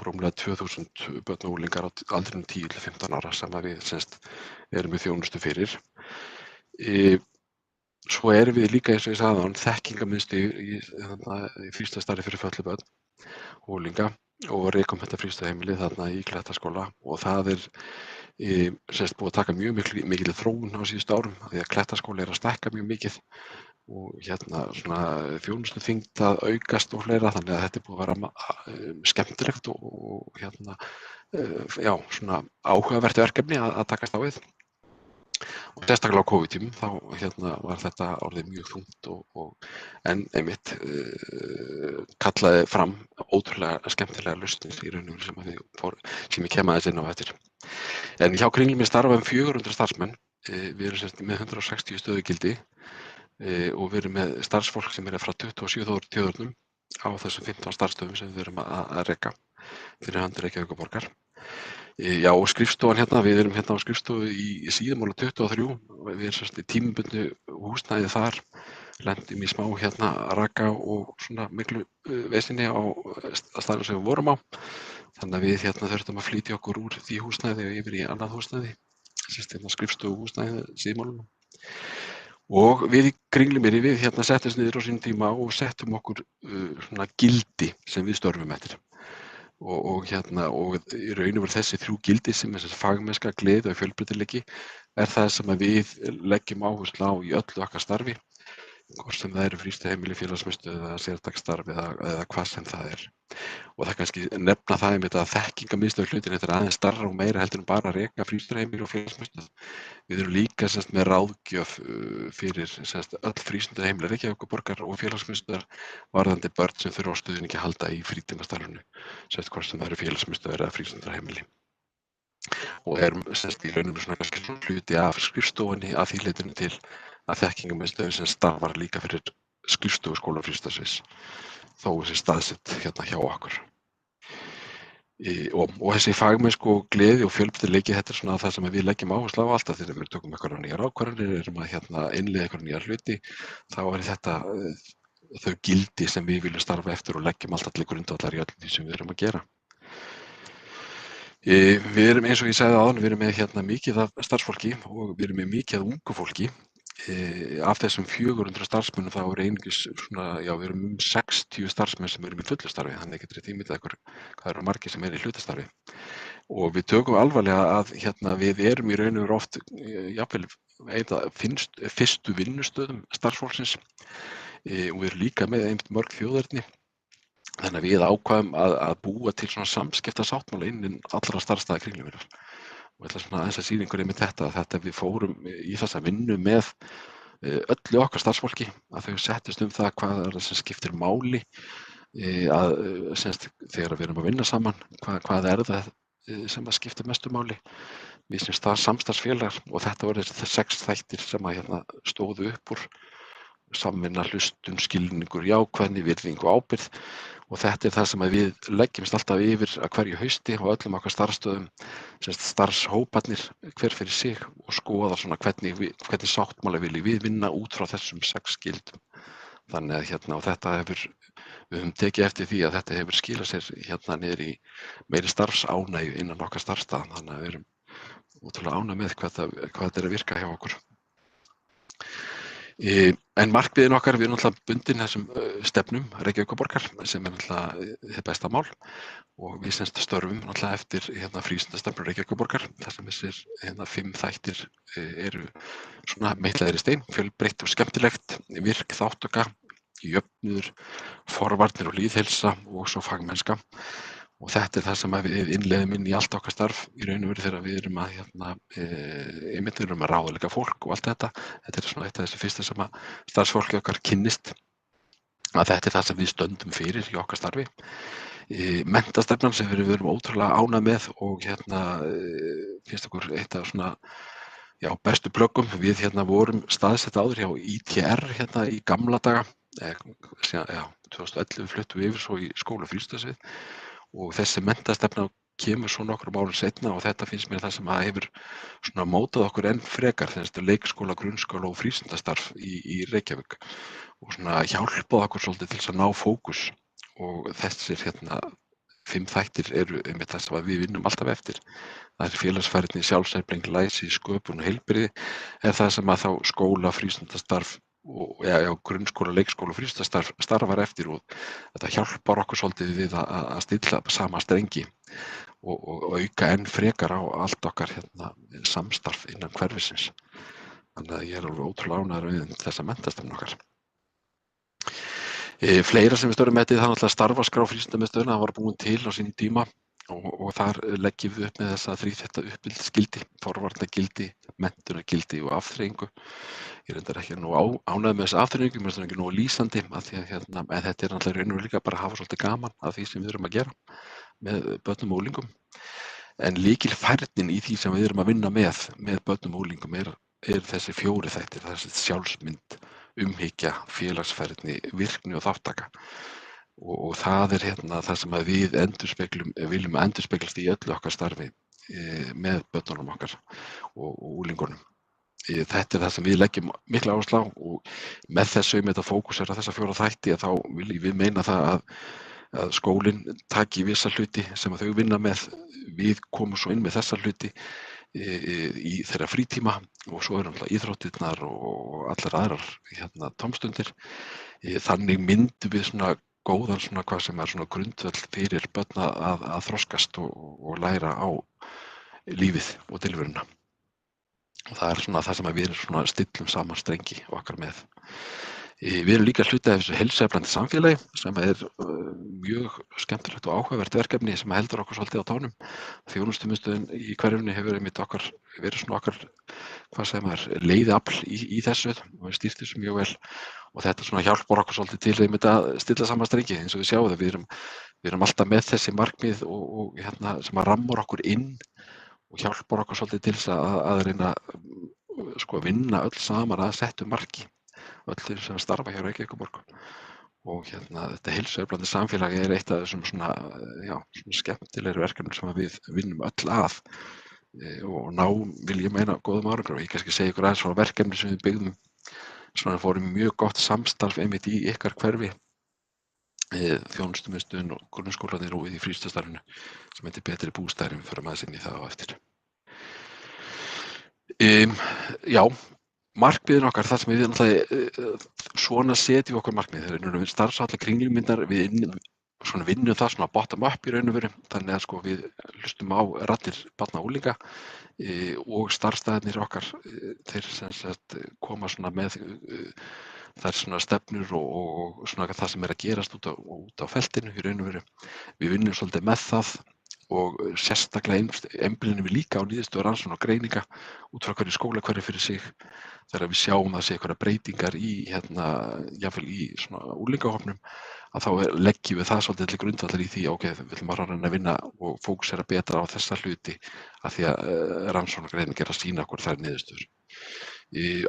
rúmlega 2000 börn og unglingar á aldrinum 10-15 ára sem við erum við þjónustu fyrir. Svo erum við líka, eins og ég sagði áðan, þekkingarmiðstöð í frístundastarfi fyrir fötluð börn og unglinga og rekum þetta frístundaheimili þarna í Klettaskóla og það er búið að taka mjög mikil þróun á síðustu árum því að Klettaskóli er að stækka mjög mikið og þjónustuþyngd að aukast og fleira, þannig að þetta er búið að vera skemmtilegt og áhugavert verkefni að takast á við. Og sérstaklega á COVID-tímum þá var þetta orðið mjög þungt en einmitt kallaði fram ótrúlega skemmtilega lausnir í raun og veru sem ég kem aðeins inn á eftir. En hjá Kringlumýri starfa 400 starfsmenn, við erum með 160 stöðugildi og við erum með starfsfólk sem frá 27 þjóðernum á þessum 15 starfsstöðum sem við erum að reka fyrir hönd Reykjavíkurborgar. Já, og skrifstofan við erum á skrifstofu í Síðumúla 23, við erum í tímabundnu húsnæði þar, lentum í smá raka og miklu vesinni á staðnum sem við vorum á, þannig að við þurftum að flytja okkur úr því húsnæði og yfir í annað húsnæði, skrifstofu húsnæði Síðumúlanum. Og við í Kringlumýri, við settumst niður á sínum tíma og settum okkur gildi sem við störfum eftir. Og í raun og veru þessi 3 gildi sem fagmennska, gleði og fjölbreytileiki það sem við leggjum áherslu á í öllu okkar starfi, hvort sem það eru frístundaheimili, félagsmiðstöð eða sértækastarf eða hvað sem það er. Og það kannski nefna það einmitt að þekkingarmiðstöð hlutin þetta aðeins stærra og meira heldur en bara að reka frístundaheimili og félagsmiðstöð. Við erum líka með ráðgjöf fyrir öll frístundaheimili Reykjavíkurborgar og félagsmiðstöðar varðandi börn sem þurfa á stuðningi að halda í frítímastarfinu, hvort sem það eru félagsmiðstöðvar eða frístundaheimili. Og erum í raun og veru kannski hluti af skrifstofunni að því leytinu til að þekkingarmiðstöðin sem starfar líka fyrir skrifstofu skóla- og frístundasviðs, þó staðsett hjá okkur. Og þessi fagmennsku og gleði og fjölbreytileiki, þetta er það sem við leggjum áherslu á alltaf þegar við tökum einhverjar nýjar ákvarðanir, erum að innleiða einhverjar nýjar hluti, þá þetta þau gildi sem við viljum starfa eftir og leggjum alltaf til grundvallar í öllu því sem við erum að gera. Við erum, eins og ég sagði áðan, við erum með mikið af starfsfólki og við erum með mikið af ungu fólki. Af þessum 400 starfsmönnum þá einungis við erum 60 starfsmenn sem eru í fullu starfi, þannig getur þið ímyndað ykkur hvað eru margir sem eru í hlutastarfi. Og við tökum alvarlega að við erum í raun og veru oft jafnvel fyrstu vinnustöðum starfsfólksins og við erum líka með einmitt mörg þjóðerni. Þannig að við ákváðum að búa til samskiptasáttmála innan allra starfsstaða Kringlumýrar. Og ég ætla aðeins að sýna ykkur einmitt þetta við fórum í þessa vinnu með öllu okkar starfsfólki, að þau settust það hvað það sem skiptir máli þegar við erum að vinna saman, hvað það sem að skipta mestu máli. Við sem samstarfsfélagar og þetta voru þessi 6 þættir sem að stóðu upp úr: samvinna, hlustun, skilningur, jákvæðni, virðing og ábyrgð. Og þetta það sem að við leggjumst alltaf yfir að hverju hausti og öllum okkar starfsstöðum, starfshóparnir hver fyrir sig, og skoða svona hvernig sáttmála viljum við vinna út frá þessum 6 gildum. Þannig að og þetta við höfum tekið eftir því að þetta hefur skilað sér niður í meiri starfsánægju innan okkar starfsstaða. Þannig að við erum ótrúlega ánægð með hvað þetta að virka hjá okkur. En markmiðin okkar, við erum náttúrulega bundin þessum stefnum Reykjavíkurborgar sem náttúrulega hið besta mál, og við störfum náttúrulega eftir frístundastefnu Reykjavíkurborgar þar sem þessir 5 þættir eru svona meitlaðir í stein: fjölbreytt og skemmtilegt, virk þátttaka, jöfnuður, forvarnir og lýðheilsa og svo fagmennska. Og þetta það sem við innleiðum inn í allt okkar starf í raun og veru þegar við erum að ráðleika fólk og allt þetta. Þetta svona eitt af þessu fyrsta sem að starfsfólki okkar kynnist, að þetta það sem við stöndum fyrir í okkar starfi. Menntastefnan sem við erum ótrúlega ánægð með og finnst okkur eitt af svona bestu plöggum. Við vorum staðsett áður hjá ITR í gamla daga, 2011 fluttum við yfir svo í skóla- og frístundasvið. Og þessi menntastefna kemur svo nokkrum árum seinna og þetta finnst mér það sem að hefur svona mótað okkur enn frekar, þessi leikskóla, grunnskóla og frístundastarf í Reykjavík, og svona hjálpað okkur svolítið til þess að ná fókus. Og þessir 5 þættir eru einmitt það sem við vinnum alltaf eftir. Það er félagsfærni, sjálfsefling, læsi, sköpun og heilbrigði það sem að þá skóla, frístundastarf og grunnskóla, leikskóla og frístundastarf starfar eftir, og þetta hjálpar okkur svolítið við að stilla sama strengi og auka enn frekar á allt okkar samstarf innan hverfisins. Þannig að ég er alveg ótrúlega ánægður við þessa menntastefnu okkar. Fleira sem við störum með þetta, það náttúrulega starfaskrá frístundamiðstöðina, það var búin til á sínum tíma og þar leggjum við upp með þessa 3 uppbyldisgildi: forvarnagildi, menntunargildi og afþreyingu. Ég reyndar ekki ánægður með þessa afþreyingu, mér finnst það ekki nógu lýsandi, af því að en þetta náttúrulega raun og veru líka bara að hafa svolítið gaman af því sem við erum að gera með börnum og úlingum. En lykilfærnin í því sem við erum að vinna með börnum og úlingum er þessi 4 þættir, þessi sjálfsmynd, umhyggja, félagsfærni, virkni og þáttaka. Og það það sem að við viljum endurspeglast í öllu okkar starfi með börnunum okkar og úlingunum. Þetta það sem við leggjum mikla áherslu á, og með þessu fókusera þessa 4 þætti, þá viljum við meina það að skólinn taki vissa hluti sem að þau vinna með, við komum svo inn með þessa hluti í þeirra frítíma, og svo eru íþróttirnar og allar aðrar tómstundir. Þannig myndum við svona góðan hvað sem svona grundvöll fyrir börn að þroskast og læra á lífið og tilveruna. Og það svona það sem við erum stillum saman strengi okkar með. Við erum líka hluti af þessu heilsueflandi samfélagi sem mjög skemmtilegt og áhugavert verkefni sem heldur okkur svolítið á tánum. Þjónustumiðstöðin í hverfinu hefur verið okkar leiðafl í þessu og við stýrt þessu mjög vel, og þetta hjálpar okkur svolítið til að stilla saman strengi. Eins og við sjáum það, við erum alltaf með þessi markmið og sem að rammar okkur inn og hjálpar okkur svolítið til þess að reyna að vinna öll saman að settu marki, öll þeir sem starfa hjá Reykjavíkurborg. Og þetta heilsueflandi samfélagi er eitt af þessum svona skemmtilegri verkefnum sem við vinnum öll að og vil ég meina góðum árangri. Og ég kannski segi ykkur aðeins frá verkefni sem við byggðum, fórum mjög gott samstarf einmitt í ykkar hverfi, þjónustumiðstöðin og grunnskólarnir og í frístundastarfinu sem heitir Betri bústaðir. Við förum aðeins inn í það á eftir. Markmiðin okkar, það sem við svona setjum okkur markmið, þegar við starfsáætlun kringlumyndar, við vinnum það bottom up í raun og veru, þannig að við hlustum á raddir barna og unglinga og starfsstaðirnir okkar, þeir koma með þær stefnur og það sem að gerast út á feltinu í raun og veru. Við vinnum svolítið með það og sérstaklega einblínum við líka á niðurstöður rannsókna og greininga út frá hverju skólahverfi fyrir sig þegar við sjáum að sé einhverjar breytingar í jafnvel í svona úlingahópnum að þá leggjum við það svolítið til grundvallar í því ok, við viljum bara reyna að vinna og fókusera betra á þessa hluti af því að rannsókna og greining að sýna okkur þær niðurstöður.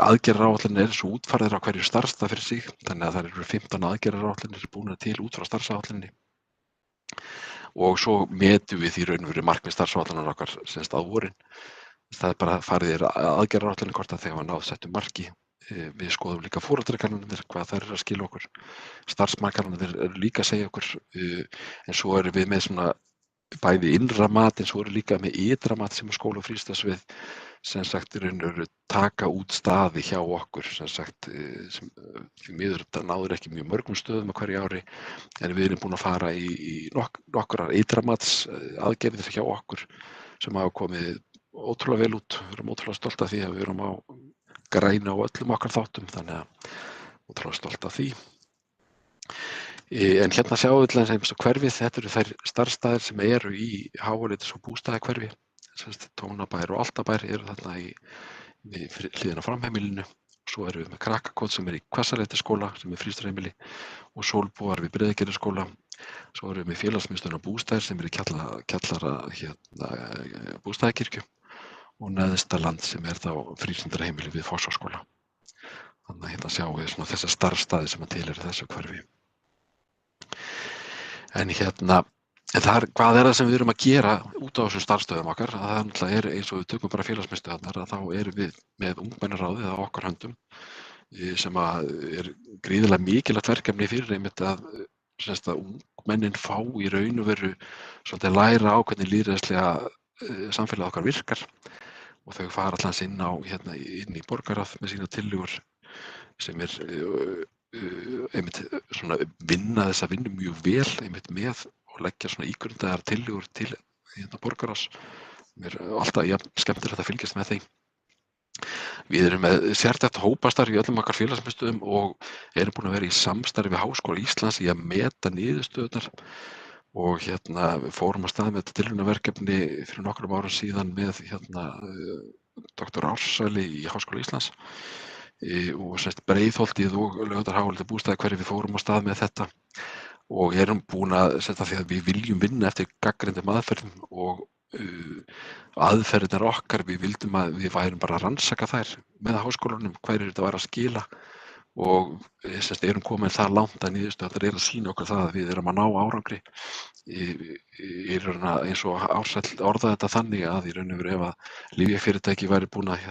Aðgerðaráætlanir eru svo útfærðar á hverju starfsstað fyrir sig, þannig að það eru 15 aðgerðaráætlanir búnar til út frá starfsáætluninni og svo metum við í raun og veru markmið starfsáætlunar okkar semst að vorin. Það er bara farið yfir aðgerðaráætlanir hvort að þegar við náð settum marki. Við skoðum líka foreldrakannanir, hvað þær eru að skila okkur. Starfsmarkannanir eru líka að segja okkur, en svo erum við með svona bæði innra mat en svo eru líka með ytra mat sem skóla og frístundasvið sem sagt í raun og veru taka út staði hjá okkur sem sagt sem því miður náður ekki mjög mörgum stöðum á hverju ári en við erum búin að fara í nokkrar ytra mats aðgerðir hjá okkur sem hafa komið ótrúlega vel út. Við erum ótrúlega stolt af því að við erum á græna á öllum okkar þáttum þannig að ótrúlega stolt af því. En hérna sjáum við til dæmis hverfið, þetta eru þær starfsstaðir sem eru í Háaleitis og bústaðahverfi, Tónabær og Altabær eru þarna í hliðina á framheimilinu. Svo erum við með Krakkakot sem í Hvassaleitisskóla sem frístundaheimili og Sólbúar við Breiðagerðisskóla. Svo erum við með félagsmiðstöðina Bústaðir sem í kjallara Bústaðakirkju og Neðstaland sem þá frístundaheimili við Fossárskóla. Þannig að hérna sjáum við svona þessa starfsstaði sem til eru þessu hverfi. En hvað er það sem við erum að gera út á þessum starfsstöðum okkar? Það er eins og við tökum bara félagsmiðstöðvarnar að þá erum við með ungmennaráðið á okkar höndum sem er gríðarlega mikilvægt verkefni fyrir einmitt að ungmennin fá í raun og veru svolítið læra á hvernig lýðræðislega samfélagið okkar virkar og þau fara allans inn í borgarráð með sína tillögur sem einmitt svona vinna þessa vinnu mjög vel einmitt með og leggja svona ígrundaðar tillögur til borgarráðs. Mér er alltaf skemmtilegt að fylgjast með þeim. Við erum með sértækt hópastarf í öllum okkar félagsmiðstöðvum og erum búin að vera í samstarfi við Háskóla Íslands í að meta niðurstöðurnar og við fórum af stað með þetta tilraunaverkefni fyrir nokkrum árum síðan með Dr. Ársæli í Háskóla Íslands og Breiðholtið og Laugardalsháleiti bústaðahverfi við fórum af stað með þetta og erum búin að því að við viljum vinna eftir gagnreyndum aðferðum og aðferðirnar okkar, við vildum að við værum bara að rannsaka þær með háskólanum, hverju þetta var að skila og erum komin það langt að niðurstöðurnar að sýna okkur það að við erum að ná árangri. Eins og Ársæll orðaði þetta þannig að í raun og veru ef að lyfjafyrirtæki væri búin að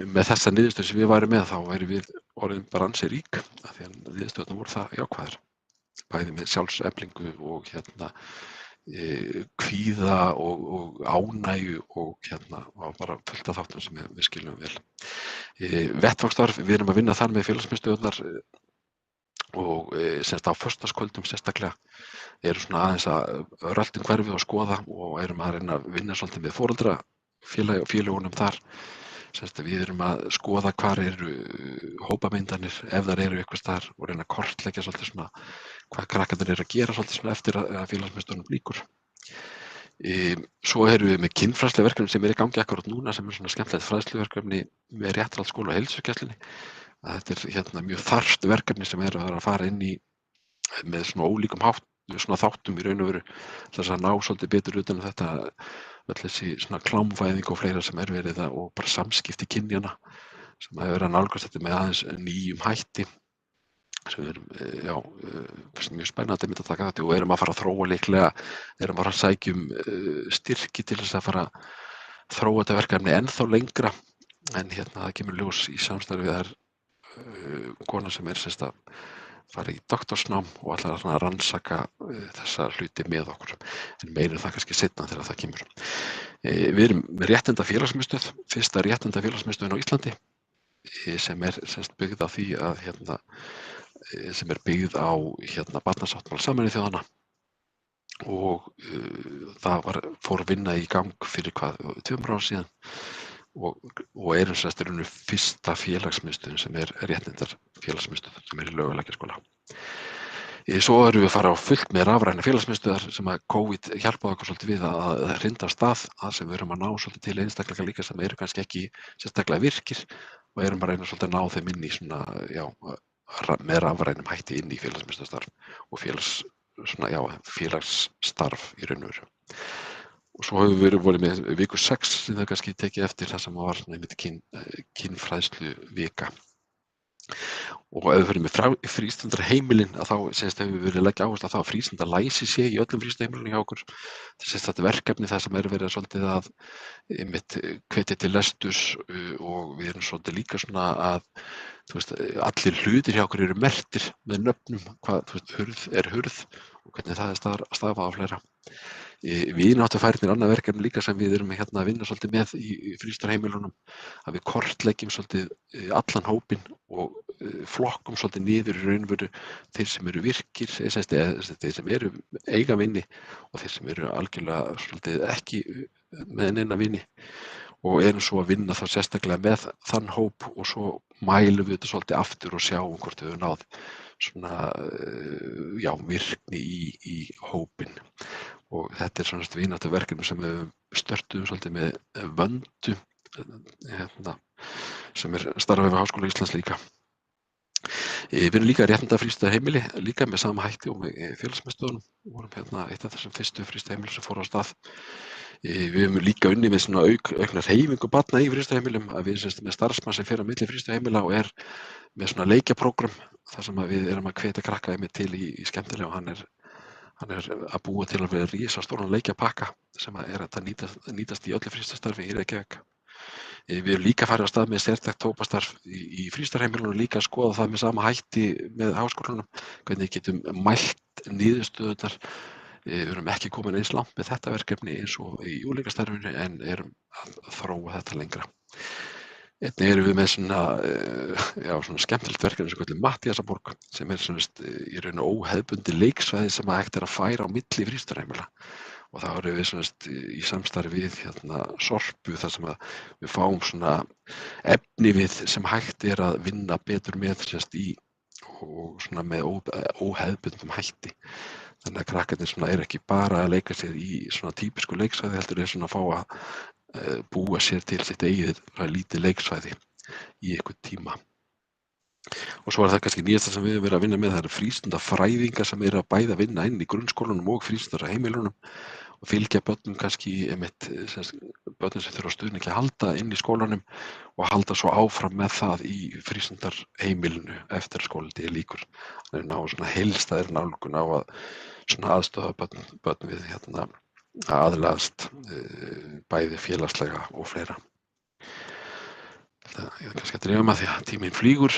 með þessa niðurstöður sem við værum með þá væri við orðin bara ansi rík af því að niðurstöðurnar voru það jákvæðar, bæði með sjálfseflingu og kvíða og ánægju og bara fullt af þáttum sem við skiljum vel. Vettvangsstarf, við erum að vinna þar með félagsmiðstöðvarnar og á föstudagskvöldum sérstaklega eru svona aðeins að röltin hverfi og skoða og erum að reyna að vinna svolítið með foreldrafélögunum þar. Við erum að skoða hvar eru hópamyndanir ef þar eru eitthvað staðar og reyna að kortleggja svolítið svona hvað krakkarnir eru að gera svolítið svona eftir að félagsmiðstöðvunum lýkur. Svo erum við með kynfræðsluverkefni verkefni sem í gangi akkurat núna sem svona skemmtilegt fræðsluverkefni með Réttarhaldsskóla og heilsugæslunni. Þetta mjög þarft verkefni sem að fara inn í með svona ólíkum svona þáttum í raun og veru þess að ná svolítið betur utan þetta öll þessi svona klámvæðing og fleira sem verið og bara samskipti kynjanna sem hefur verið að nálgast þetta með aðeins nýjum hætti sem við erum mjög spennandi að taka þetta og erum að fara að þróa líklega, erum að fara að sækjum styrki til þess að fara að þróa þetta verkefni ennþá lengra en það kemur ljós í samstarfi við þær kona sem að fara í doktorsnám og ætlar að rannsaka þessa hluti með okkur. En meira það kannski seinna þegar það kemur. Við erum með réttindafélagsmiðstöð, fyrsta réttindafélagsmiðstöðin á Íslandi sem byggð á því að sem byggð á barnasáttmála Sameinuðu þjóðanna og það fór vinna í gang fyrir 2 árum síðan og erum fyrsta félagsmiðstöðin sem réttindafélagsmiðstöð sem í Laugalækjarskóla. Svo erum við að fara á fullt með rafræna félagsmiðstöðvar sem að COVID hjálpaði okkur svolítið við að hrinda af stað, það sem við erum að ná svolítið til einstaklega líka sem eru kannski ekki sérstaklega virkir og erum að reyna svolítið að ná þeim inn í svona, með rafrænum hætti inn í félagsmiðstöðvarstarf og félagsstarf í raun og veru. Og svo höfum við verið með viku 6 sem það kannski tekið eftir það sem var einmitt kynfræðslu vika. Og ef við fyrir með frístundarheimilin þá hefur við verið að leggja áherslu á það að frístundalæsi sé í öllum frístundaheimilunum hjá okkur. Þetta verkefni það sem verið svolítið að einmitt hvetja til lesturs og við erum svolítið líka svona að allir hlutir hjá okkur eru merktir með nöfnum, hurð er hurð og hvernig það er stafað á fleira. Vináttuafærnir annað verkefni líka sem við erum hérna að vinna svolítið með í frístundaheimilunum, að við kortleggjum svolítið allan hópinn og flokkum svolítið niður í raun og veru þeir sem eru virkir, þeir sem eru eiga vini og þeir sem eru algjörlega svolítið ekki með neina vini og erum svo að vinna þá sérstaklega með þann hóp og svo mælum við þetta svolítið aftur og sjáum hvort við höfum náð svona, virkni í hópinn. Og þetta er svona vináttuverkefni sem við störtuðum svolítið með Vöndu, sem starfað við Háskóla Íslands líka. Við erum líka réttindafrístundaheimili, líka með sama hætti og með félagsmiðstöðvunum. Við vorum eitt af þessum fyrstu frístundaheimilum sem fóru á stað. Við höfum líka unnið með svona aukna hreyfingu barna í frístundaheimilum, að við erum með starfsmann sem fer á milli frístundaheimila og er með svona leikjaprógram þar sem við erum að hvetja krakka einmitt til í skemmtilega og hann er að búa til að vera risastóran leikjapakka sem er að nýtast í öllu frístundastarfi í Reykjavík. Við erum líka farið á stað með sértækt hópastarf í frístundaheimilunum og líka að skoða það með sama hætti með háskólanum, hvernig við getum mælt niðurstöðurnar. Við erum ekki komin eins langt með þetta verkefni eins og í unglingastarfinu en erum að þróa þetta lengra. Einnig erum við með svona skemmtilegt verkefni sem kallað Matthíasarborg sem er í raun og óhefðbundið leiksvæði sem hægt er að færa á milli frístundaheimila og þá erum við í samstarfi við Sorpu þar sem við fáum svona efni við sem hægt er að vinna betur með og svona með óhefðbundum hætti. Þannig að krakkarnir eru ekki bara að leika sér í svona típisku leiksvæði heldur er svona að fá að búa sér til sitt eigið lítið leiksvæði í einhvern tíma. Og svo það kannski nýjasta sem við höfum verið að vinna með, það eru frístundafræðingar sem eru að bæði að vinna inn í grunnskólanum og frístundaheimilunum og fylgja börnum kannski börnum sem þurfa stuðning að halda inn í skólanum og halda svo áfram með það í frístundaheimilinu eftir að skólaldi lýkur. Þannig að ná svona heildstæðri nálgun á að svona aðstoða börn við að aðlagast bæði félagslega og fleira. Ég kannski að dreifa maður því að tíminn flýgur.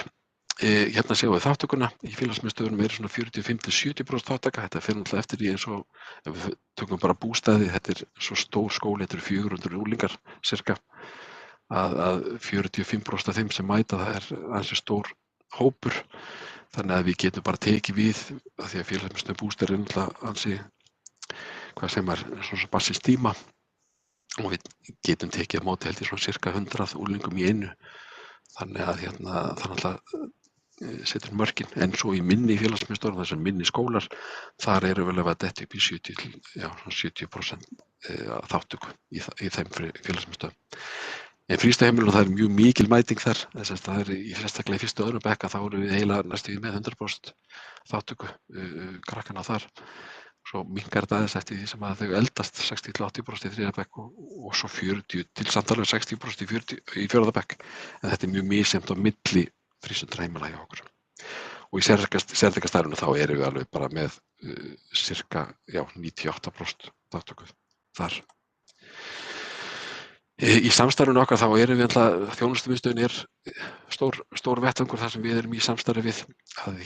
Hérna sjáum við þáttökuna í félagsmiðstöðvunum eru svona 45–70% þáttaka. Þetta fer náttúrulega eftir í eins og ef við tökum bara bústaði, þetta er svo stór skóli, þetta eru 400 unglingar cirka, að 45% af þeim sem mæta það er ansi stór hópur. Þannig að við getum bara tekið við af því að félagsmiðstöðvun bústaði er náttúrulega ansi svona barsins tíma og við getum tekið á móti held ég svona cirka 100 unglingum í einu. Þannig að það náttúrulega setur mörkin, en svo í minni félagsmiðstöðvum, þessum minni skólar, þar eru vel að detta upp í 70% þáttöku í þeim félagsmiðstöðvum. En frístundaheimilunum það er mjög mikil mæting þar, það er í sérstaklega í fyrstu og öðrum bekk þá erum við eiginlega næstum með 100% þáttöku krakkana þar. Svo minnkar þetta aðeins eftir því sem að þau eldast 60–80% í þriðja bekk og svo 40 til samtalið 60% í fjórða bekk. En þetta er mjög misjafnt á milli frístundaheimila hjá okkur. Og í sértækastarfinu þá erum við alveg bara með cirka 98% þáttöku þar. Í samstarfinu okkar þá erum við alltaf, þjónustumiðstöðin er stór vettvangur þar sem við erum í samstarfi við að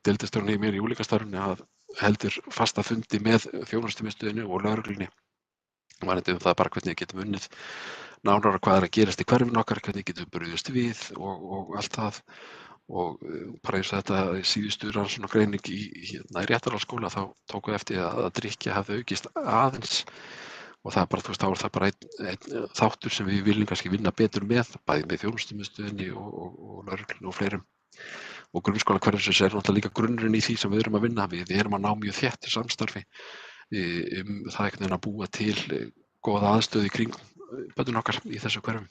deildarstjórinn í mér í unglingastarfinu að heldur fasta fundi með þjónustumiðstöðinni og lögreglunni varðandi það bara hvernig við getum unnið nánar hvað er að gerast í hverfinu okkar, hvernig getum við brugðist við og allt það og bara eins og þetta síðustu rannsóknargreining í réttarhaldsskóla þá tóku eftir að drykkja hafði aukist aðeins og það er bara, þá er það bara einn þáttur sem við viljum kannski vinna betur með, bæði með þjónustumiðstöðinni og lögreglunni og fleirum. og grunnskóla hverfisins náttúrulega líka grunnurinn í því sem við erum að vinna. Við erum að ná mjög þéttu samstarfi það einhvern veginn að búa til góða aðstöðu í kringum börnin okkar í þessu hverfum.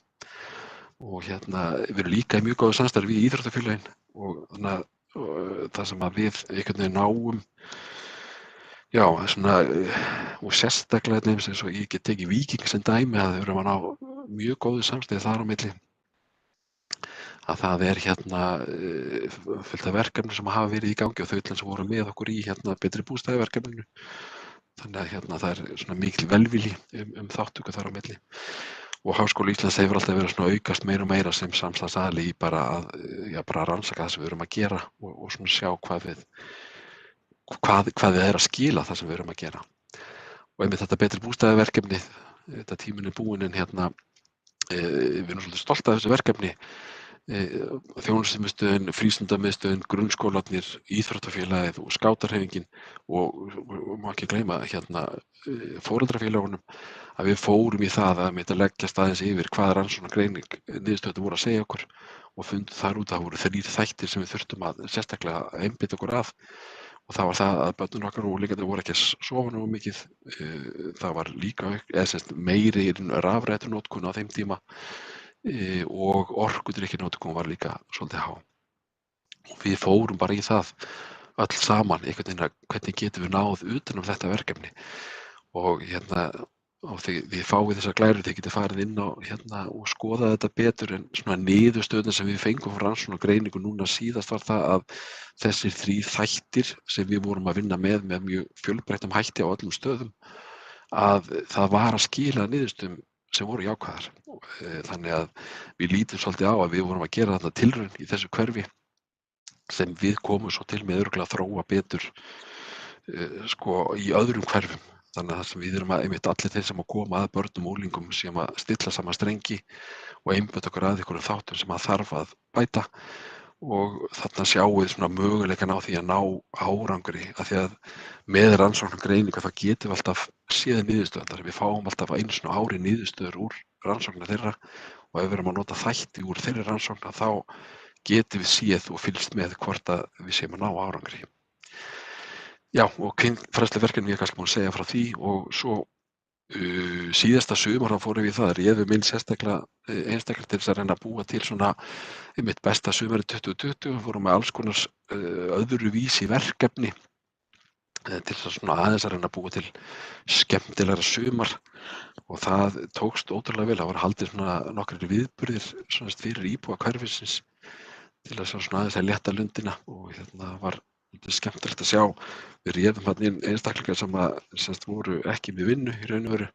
Og við erum líka í mjög góðu samstarfi við íþróttafélögin og þannig að það sem að við einhvern veginn náum svona, og sérstaklega eins og ég get tekið Víking sem dæmi að við erum að ná mjög góðu samstarfi þar á milli. Að það fullt af verkefni sem hafa verið í gangi og þau sem voru með okkur í betri bústaðaverkefninu. Þannig að það er svona mikil velvilji þátttöku þar á milli. Og Háskóli Íslands hefur alltaf verið svona aukast meira og meira sem samstarfsaðili í bara að rannsaka það sem við erum að gera og svona sjá hvað við að skila það sem við erum að gera. Og einmitt þetta betri bústaðaverkefni, þetta tíminn er búinn en við erum svolítið stolt af þessu verkefni. Þjónustumiðstöðin, frístundamiðstöðin, grunnskólarnir, íþróttafélagið og skátarhreyfingin og má ekki gleyma foreldrafélagunum að við fórum í það að leggjast aðeins yfir hvað rannsóknargreining niðurstöðurnar voru að segja okkur og fundum þar út að það voru 3 þættir sem við þurftum að sérstaklega einbeita okkur að. Og það var það að börnin okkar og líka voru ekki að sofa nógu mikið. Það var líka meiri rafrætunotkun á þeim tíma og orkudrykkjunotkun var líka svolítið há. Og við fórum bara í það öll saman einhvern veginn hvernig getum við náð utan þetta verkefni. Og þið fáið þessar glærur, þið getið farið inn á og skoðað þetta betur en svona niðurstöðurnar sem við fengum frá rannsóknargreiningu núna síðast var það að þessir 3 þættir sem við vorum að vinna með mjög fjölbreyttum hætti á öllum stöðum að það var að skila niðurstöðum sem voru jákvæðar. Þannig að við lítum svolítið á að við vorum að gera þarna tilraun í þessu hverfi sem við komum svo til með örugglega að þróa betur í öðrum hverfum. Þannig að það sem við erum að einmitt allir þeir sem að koma að börnum og unglingum sem að stilla saman strengi og einbeita okkur að einhverjum þáttum sem að þarf að bæta og þarna sjáum við svona möguleikann á því að ná árangri af því að með rannsóknargreiningu þá getum við alltaf séð niðurstöðurnar. Við fáum alltaf einu sinni á ári niðurstöður úr rannsóknar þeirra og ef við erum að nota þætti úr þeirri rannsóknar þá getum við séð og fylgst með hvort að við séum að ná árangri. Já, og kynfræðsluverkefni ég kannski búin að segja frá því og svo síðasta sumar þá fórum við það réðum minn einstaklega til þess að reyna að búa til svona mitt besta sumari 2020 og fórum með alls konar öðruvísi verkefni til þess að svona aðeins að reyna að búa til skemmtilegra sumar og það tókst ótrúlega vel. Það var haldið svona nokkrir viðburðir svona fyrir íbúa hverfisins til þess að svona aðeins að létta lundina og var skemmtilegt að sjá. Við réðum inn einstaklingar sem voru ekki með vinnu í raun og veru,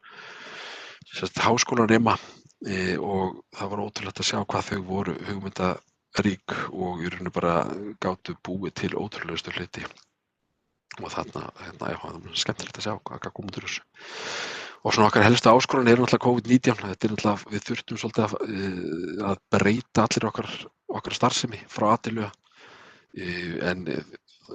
háskólanema og það var ótrúlegt að sjá hvað þau voru hugmyndarík og í raun og bara gátu búið til ótrúlegustu hluti. Og þarna það var skemmtilegt að sjá hvað kom út úr þessu. Og svona okkar helstu áskorun náttúrulega COVID-19. Þetta náttúrulega, við þurftum svolítið að breyta allir okkar starfsemi frá A til Ö. En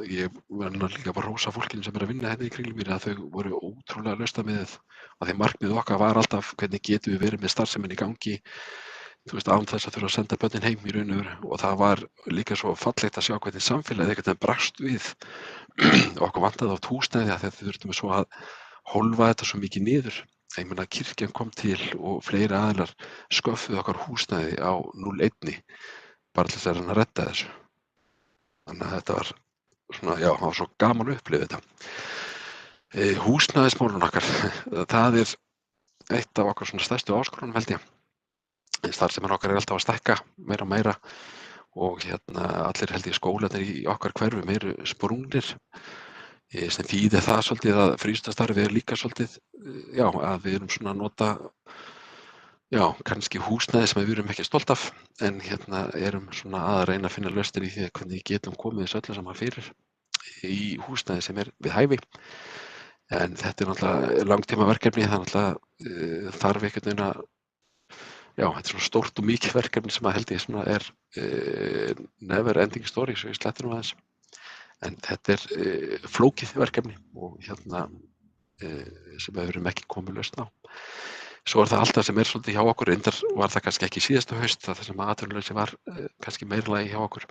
ég verð líka bara að hrósa fólkinu sem að vinna hérna í kringum mér að þau voru ótrúlega lausnamiðuð og því markmið okkar var alltaf hvernig getum við verið með starfsemin í gangi án þess að þurfa að senda börnin heim í raun og veru og það var líka svo fallegt að sjá hvernig samfélagið einhvern veginn brást við okkur vantaði oft húsnæði að þau þurftum svo að hólfa þetta svo mikið niður. Ég meina kirkjan kom til og fleiri aðilar sköffuðu okkar húsnæði á 0-1 bara til þess að reyna að redda þessu. Þannig að þetta var svona, já, það var svo gaman að upplifa þetta. Húsnæðismálun okkar, það eitt af okkar svona stærstu áskorunum held ég. Starfsemin okkar alltaf að stækka meira og meira og allir held ég skólarnir í okkar hverfum eru sprungnir. Sem þýðir það svolítið að frístundastarfið líka svolítið, já, að við erum svona að nota kannski húsnæði sem við erum ekki stolt af en erum svona að reyna að finna lausnir í því hvernig við getum komið þessu öllu saman fyrir í húsnæði sem við hæfi. En þetta náttúrulega langtímaverkefni, það náttúrulega þarf einhvern veginn að, já, þetta svona stórt og mikið verkefni sem að held ég svona never ending story, svo ég sletti nú aðeins. En þetta flókið verkefni og sem við erum ekki komið lausn á. Svo það alltaf sem svolítið hjá okkur, reyndar var það kannski ekki síðasta haust, það sem atvinnuleysi var kannski meira lagi hjá okkur,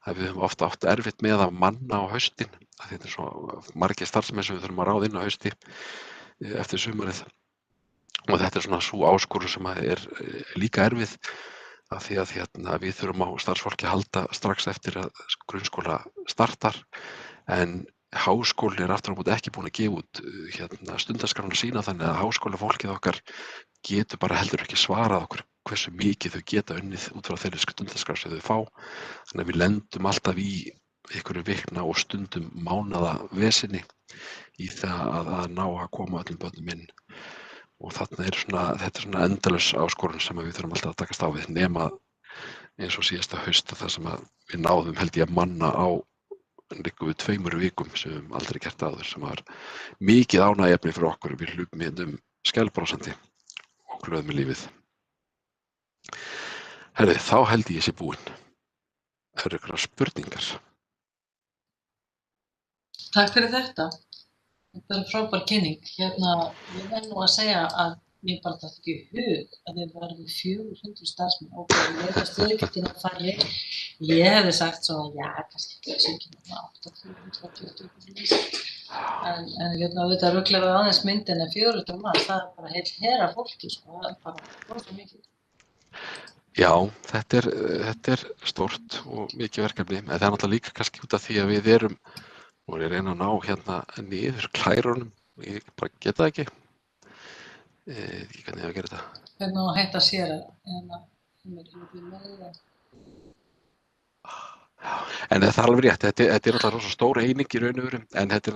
að við höfum ofta átt erfitt með að manna á haustin, að þetta svo margir starfsmenn sem við þurfum að ráða inn á hausti eftir sumarið. Og þetta svona sú áskorun sem líka erfið, af því að við þurfum á starfsfólki að halda strax eftir að grunnskóla startar, en háskólinn aftur á móti ekki búinn að gefa út stundaskrána sína, þannig að háskólafólkið okkar getur bara heldur ekki svarað okkur hversu mikið þau geta unnið út frá þeirri stundaskrá sem þau fá. Þannig að við lendum alltaf í einhverju vikna og stundum mánaða vesinni í það að ná að koma öllum börnum inn. Og þarna þetta svona endalaus áskorun sem við þurfum alltaf að takast á við, nema eins og síðasta haust það sem við náðum held ég að manna á liggur við 2 vikum sem við höfum aldrei gert áður, sem var mikið ánægjuefni fyrir okkur. Við hlupum skælbrosandi og glöð með lífið. Herði, þá held ég sé búinn. Eru ykkur spurningar? Takk fyrir þetta. Þetta frábær kynning. Ég verð nú að segja að mér bara datt ekki í hug að við verðum 400 starfsmenn og ég veist stöðugildin að fara ég hefði sagt svo já, kannski ekki 800-420 en þetta rugglaði aðeins myndin en 400 manns, það bara heil hera fólki, sko, það bara rosa mikið. Já, þetta stórt og mikið verkefni, en það náttúrulega líka kannski út af því að við og ég reyna að ná niður klærunum, ég bara geta það ekki. Ekki hvernig ég að gera þetta. Hvernig að hætta sér En það alveg rétt, þetta náttúrulega rosa stór eining í raun og veru, en þetta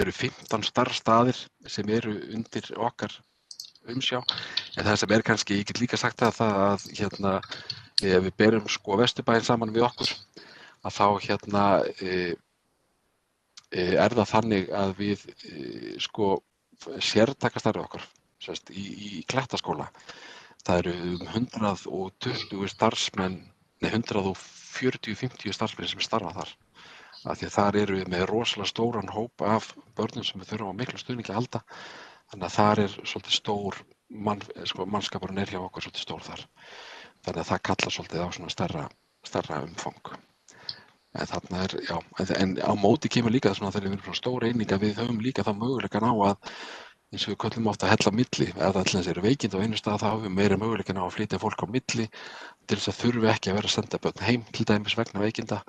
eru 15 starfsstaðir sem eru undir okkar umsjá, en það sem kannski, ég get líka sagt það að ef við berum sko Vesturbæinn saman við okkur, að þá það þannig að við sko sértækastarfið okkar í Klettaskóla. Það eru 120 starfsmenn, 140-50 starfsmenn sem starfa þar. Af því að þar eru við með rosalega stóran hóp af börnum sem við þurfum á miklu stuðningi að halda. Þannig að þar svolítið stór mannskapurinn hjá okkur svolítið stór þar. Þannig að það kallar svolítið á svona stærra umfang. En þarna en á móti kemur líka þegar við erum svona stór eining að við höfum líka það möguleikann á að, eins og við köllum ofta að hella á milli, ef það til þess eru veikindi á einu stað, þá höfum við meira möguleikann á að flytja fólk á milli til þess að þurfi ekki að vera að senda börn heim til dæmis vegna veikinda,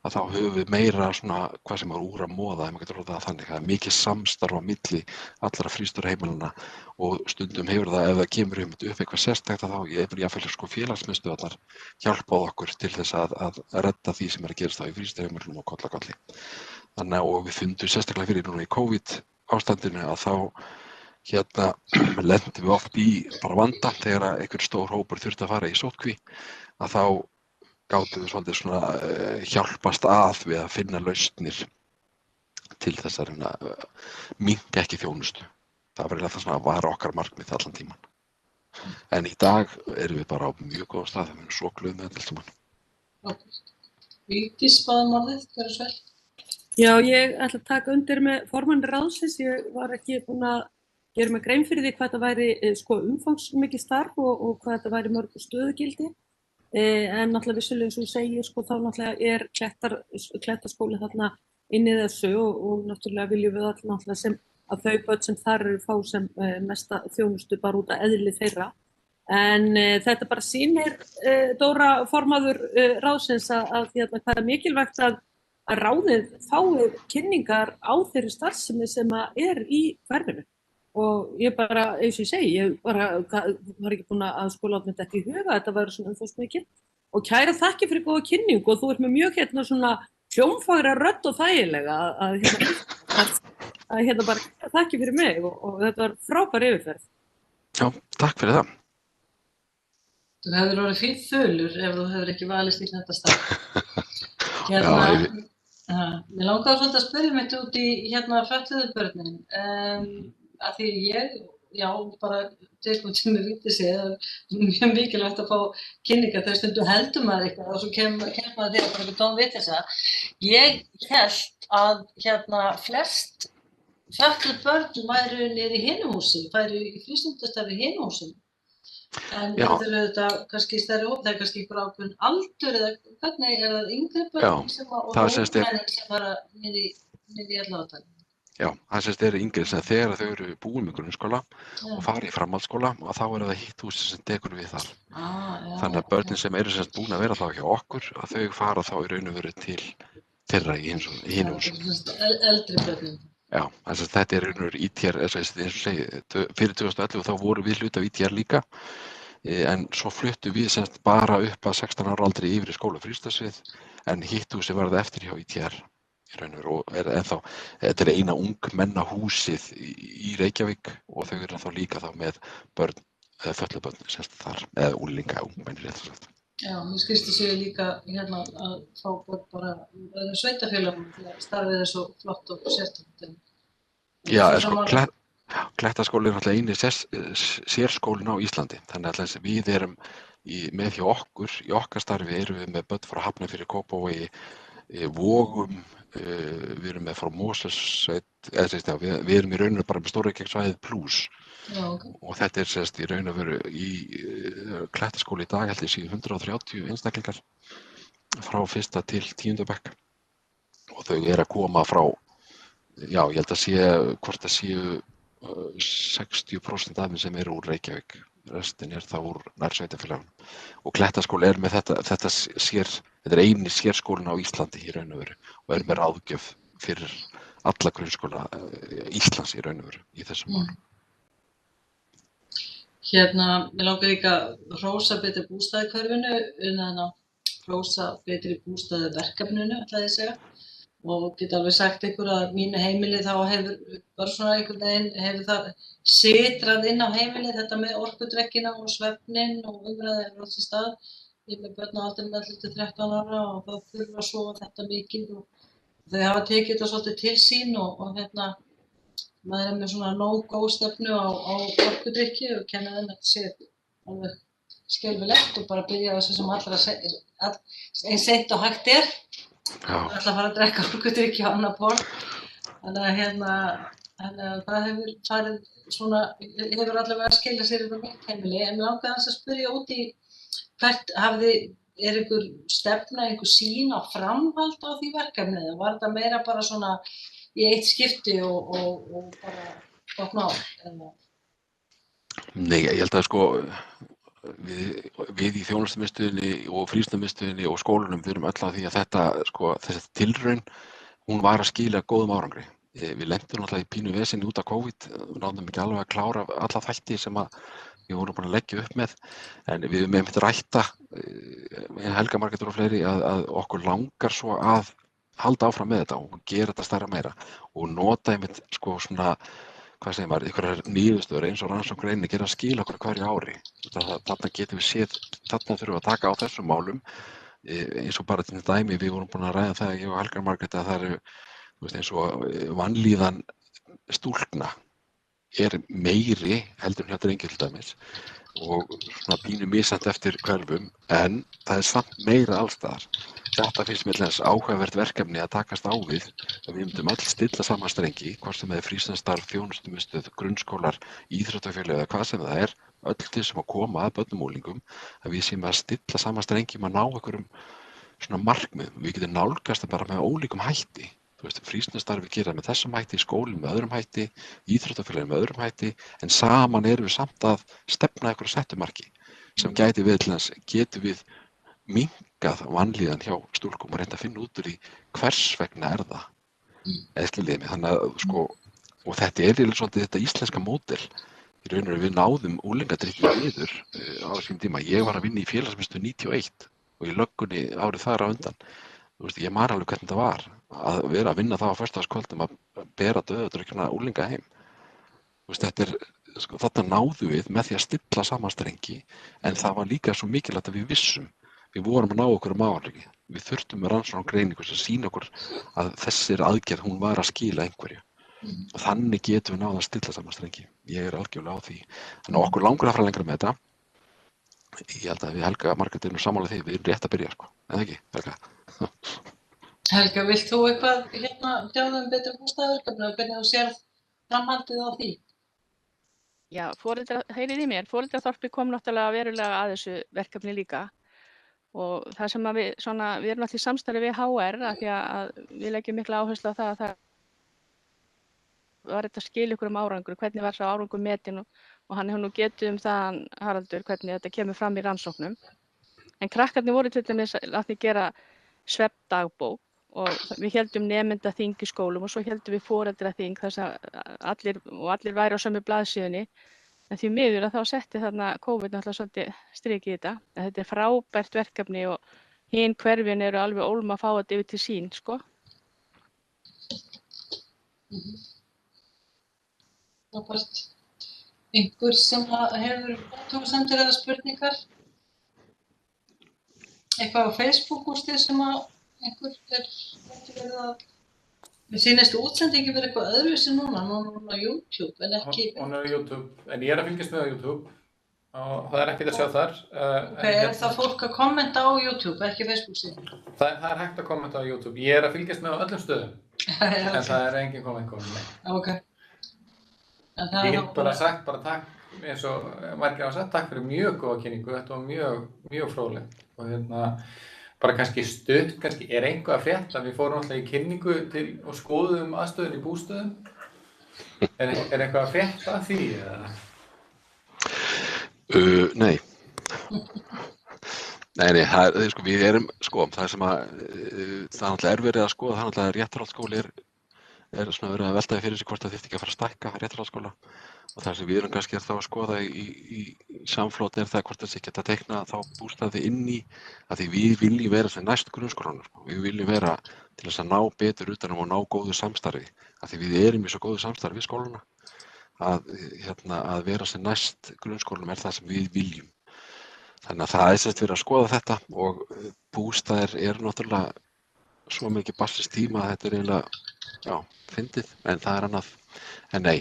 að þá höfum við meira svona hvað sem úr að móða, ef maður getur orðað það þannig, það mikið samstarf á milli allra frístundaheimilana og stundum hefur það, ef það kemur upp eitthvað sérstakt, þá hefur jáfnvel sko félagsmiðstöðvarnar hjálpað okkur til þess að redda því sem að gerast þá í frístundaheimilunum og kollakolli. Þannig og við fundum sérstaklega fyrir núna í COVID ástandinu að þá lendum við oft í bara vanda þegar einhver stór hópur þurfti að fara í sóttkví, að þá gátum við svolítið svona hjálpast að við að finna lausnir til þess að minnka ekki þjónustu. Það var okkar markmið allan tíman. En í dag erum við bara á mjög góða stað, við erum svo glöð með þetta allt saman. Vigdís, báðum orðið, gjörðu svo vel. Já, ég ætla að taka undir með formanni ráðsins. Ég var ekki búin að gera mig grein fyrir því hvað þetta væri umfangsmikið starf og hvað þetta væri mörg stöðugildi. En náttúrulega vissulega eins og þú segir, þá náttúrulega Klettaskóli þarna inn í þessu og náttúrulega viljum við all náttúrulega sem að þau börn sem þar eru fá sem mesta þjónustu bara út af eðli þeirra. En þetta bara sýnir Dóra formaður ráðsins að hvað er mikilvægt að ráðið fái kynningar á þeirri starfsemi sem í hverfinu. Og ég bara, eins og ég segi, ég bara var ekki búin að láta mér þetta í huga, þetta væri svona umfangsmikið. Og kæra þakki fyrir góða kynningu og þú ert með mjög svona hljómfagra rödd og þægilega að bara þakki fyrir mig og þetta var frábær yfirferð. Já, takk fyrir það. Þú hefur orðið fínt þulur ef þú hefur ekki valist í þetta starf. Mér langaði svolítið að spyrja mitt út í fötluðu börnin. Að því bara til mig viti sig, það er mjög mikilvægt að fá kynningar þegar stundum heldur maður eitthvað og svo kemur maður þegar bara ekki tóm vitleisa. Ég held að flest fötluð börn væru niður í hinu húsi, færu í frístundastarf í hinu húsinu. En Já. þetta eru þetta kannski stærri hóp, það er kannski einhver ákveðin aldur eða hvernig er það yngri börn Já, sem og það sem sagt ungmennin sem fara niður í ellefu. Já, það sem sagt eru yngri sem þegar þau eru búin með grunnskóla og fara í framhaldsskóla og þá er það hitt hús sem tekur við þar. Þannig að börnin sem eru sem sagt búin að vera þá hjá okkur, að þau fara þá í raun og veru til þeirra í hinu húsinu. Eldri börnin. Já, þess að þetta er raun og veru ITR, eins og segi, fyrir 2011 þá voru við hluti af ITR líka, en svo fluttum við sem sagt bara upp að 16 ára aldri yfir í skólafrístundasvið, en hitt húsi varð eftir hjá ITR í raun og veru og er ennþá, þetta er eina ungmennahúsið í Reykjavík og þau eru þá líka þá með börn, fötluð börn sem sagt þar, eða unglinga, ungmenni rétt og sagt. Já, mér skilst að séu líka hérna að fá börn bara öðrum sveitafélagum því að starfið er svo flott og sérstakt. Já, sko, Klettaskóli er náttúrulega eini sérskólinn á Íslandi, þannig að við erum með hjá okkur, í okkar starfi erum við með börn frá Hafnarfirði, Kópavogi, Vogum, við erum með frá Mosfellssveit, við erum í raun og veru bara með Stór-Reykjavík plus. Já, okay. Og þetta er sérst í raun og veru í Klettaskóli í dag held ég síðan 130 einstaklingar frá 1. til 10. bekk og þau eru að koma frá, já ég held að sé hvort það séu 60% af þeim sem eru úr Reykjavík, restin er þá úr nærsveitarfélögunum og Klettaskóli er með þetta er eini sérskólinn á Íslandi í raun og veru og er með ráðgjöf fyrir alla grunnskóla Íslands í raun og veru í þessum málum. Hérna, mér langar líka að hrósa betri bústaðahverfinu, hrósa betri bústaðaverkefninu, ætlaði ég að segja. Og get alveg sagt ykkur að mínu heimili þá hefur bara svona einhvern veginn hefur það sitrað inn á heimili þetta með orkudrekkina og svefnin og umræðið er alls í stað. Ég er með börn á aldrinum 11 til 13 ára og það þurfa að sofa þetta mikið og þau hafa tekið þetta svolítið til sín og hérna maður er með svona no-go stefnu á orkudrykki og kenna þeim að þetta sé alveg skelfilegt og bara byrja á þessu sem allra eins seint og hægt er. Það ætla að fara að drekka orkudrykki á annað borð. Þannig að það hefur farið svona, hefur allavega að skilja sér yfir mitt heimili. En mér langaði aðeins að spyrja út í hvert er einhver stefna, einhver sýn á framhald á því verkefni eða var þetta meira bara svona í eitt skipti og bara gott mál? Nei, ég held að sko við í þjónustumiðstöðinni og frístundamiðstöðinni og skólunum við erum öll á því að þessi tilraun, hún var að skila góðum árangri. Við lentum náttúrulega í pínu vesinni út af COVID, við náðum ekki alveg að klára alla þætti sem við vorum búin að leggja upp með, en við höfum einmitt rætta, Helga Margrétar og fleiri, að okkur langar svo að halda áfram með þetta og gera þetta stærra meira og nota einmitt sko svona, hvað segir maður, einhverjar niðurstöður eins og rannsóknir gera að skila okkur hverju ári. Þarna getum við séð, þarna þurfum við að taka á þessum málum, eins og bara til dæmi, við vorum búin að ræða það, ég og Helga Margrét, að það eru, eins og vanlíðan stúlkna er meiri heldur en hjá drengja til dæmis og svona pínu misjafnt eftir hverfum, en það er samt meira alls staðar. Þetta finnst mér áhugavert verkefni að takast á við, að við myndum öll stilla saman strengi, hvort sem það er frístundastarf, þjónustumiðstöð, grunnskólar, íþróttafélög eða hvað sem það er, öll til sem að koma að börnum og unglingum, að við séum að stilla saman strengi að ná einhverjum svona markmiðum. Við getum nálgast það bara með ólíkum hætti. Frístundastarfi gera með þessum hætti, skólinn með öðrum hætti, íþróttafélögin með öðrum hætti, en saman erum við samt að stefna einhverju settumarki sem getum við minnkað vanlíðan hjá stúlkum og reynda að finna út úr í hvers vegna er það. Þannig að og þetta er svolítið þetta íslenska módel. Í raun og veru við náðum unglingadrykkju niður á þessum tíma. Ég var að vinna í félagsmiðstöð 91 og í löggunni árið þar á undan. Ég man alveg hvernig það var að vera að vinna það á föstudagskvöldum að bera dauðadrykkjuna unglinga heim. Þarna náðum við með því að stilla saman strengi, en það var líka svo mikilvægt að við vissum. Við vorum að ná okkur árangi. Við þurftum með rannsókn og greiningu sem sýna okkur að þessir aðgerð, hún var að skila einhverju. Og þannig getum við náð að stilla saman strengi. Ég er algjörlega á því. Þannig að okkur langar að fara lengra með þetta. Ég held að við Helga Margrét erum sammála því, við erum rétt að byrja, eða ekki, Helga? Helga, vilt þú eitthvað bjóða betri bústaðaverkefni og hvernig þú sérð framhaldið á því? Já, heyriði í mér, foreldraþorpið kom náttúrulega verulega að þessu verkefni líka og það sem að við erum náttúrulega í samstarfi við HR af því að við leggjum mikla áherslu á það að það var þetta að skila ykkur árangur, hvernig var sá árangur metinn og hann hefur nú getið það, Haraldur, hvernig þetta kemur fram í rannsóknum. En krakkarnir voru til dæmis að því gera svefndagbók og við héldum nemendaþing í skólum og svo héldum við foreldraþing þar sem allir væru á sömu blaðsíðunni. En því miður að þá setti þarna COVID náttúrulega svolítið strik í þetta. En þetta er frábært verkefni og hin hverfin eru alveg ólm að fá þetta yfir til sín, sko. Frábært. Einhver sem hefur athugasemdir eða spurningar? Eitthvað á Facebook úr því sem að einhver verið að... Mér sýnist útsendingi verið eitthvað öðruvísi núna á YouTube en ekki... Hún er á YouTube, en ég er að fylgjast með á YouTube og það er ekkert að sjá þar. Er það fólk að kommenta á YouTube, ekki Facebook síðan? Það er hægt að kommenta á YouTube. Ég er að fylgjast með á öllum stöðum, en það er engin komment komið. Ok. Ég get bara sagt takk, eins og margir hafa sagt, takk fyrir mjög góða kynningu, þetta var mjög fróðlegt og bara kannski stutt, kannski er einhvað að frétta, við fórum alltaf í kynningu og skoðum aðstöðun í bústöðum, er eitthvað að frétta af því eða? Nei. Nei, sko, við erum, sko, það sem að, það er náttúrulega erfiðrið að skoða, það er náttúrulega Réttarholtsskóli er svona verið að veltaði fyrir sig hvort það þyrfti ekki að fara að stækka Réttarholtsskóla og það sem við erum kannski þá að skoða í samfloti er það hvort það sé geta teikna þá bústaði inn í að því við viljum vera sem næst grunnskólanum, við viljum vera til þess að ná betur utanum og ná góðu samstarfi að því við erum í svo góðu samstarfi við skólana að vera sem næst grunnskólanum er það sem við viljum. Þannig að það er sem verið að skoða þetta og bústaðir eru náttúrulega svo mikið barsist tíma að þetta er eiginlega, já, fyndið, en það er annað, en nei,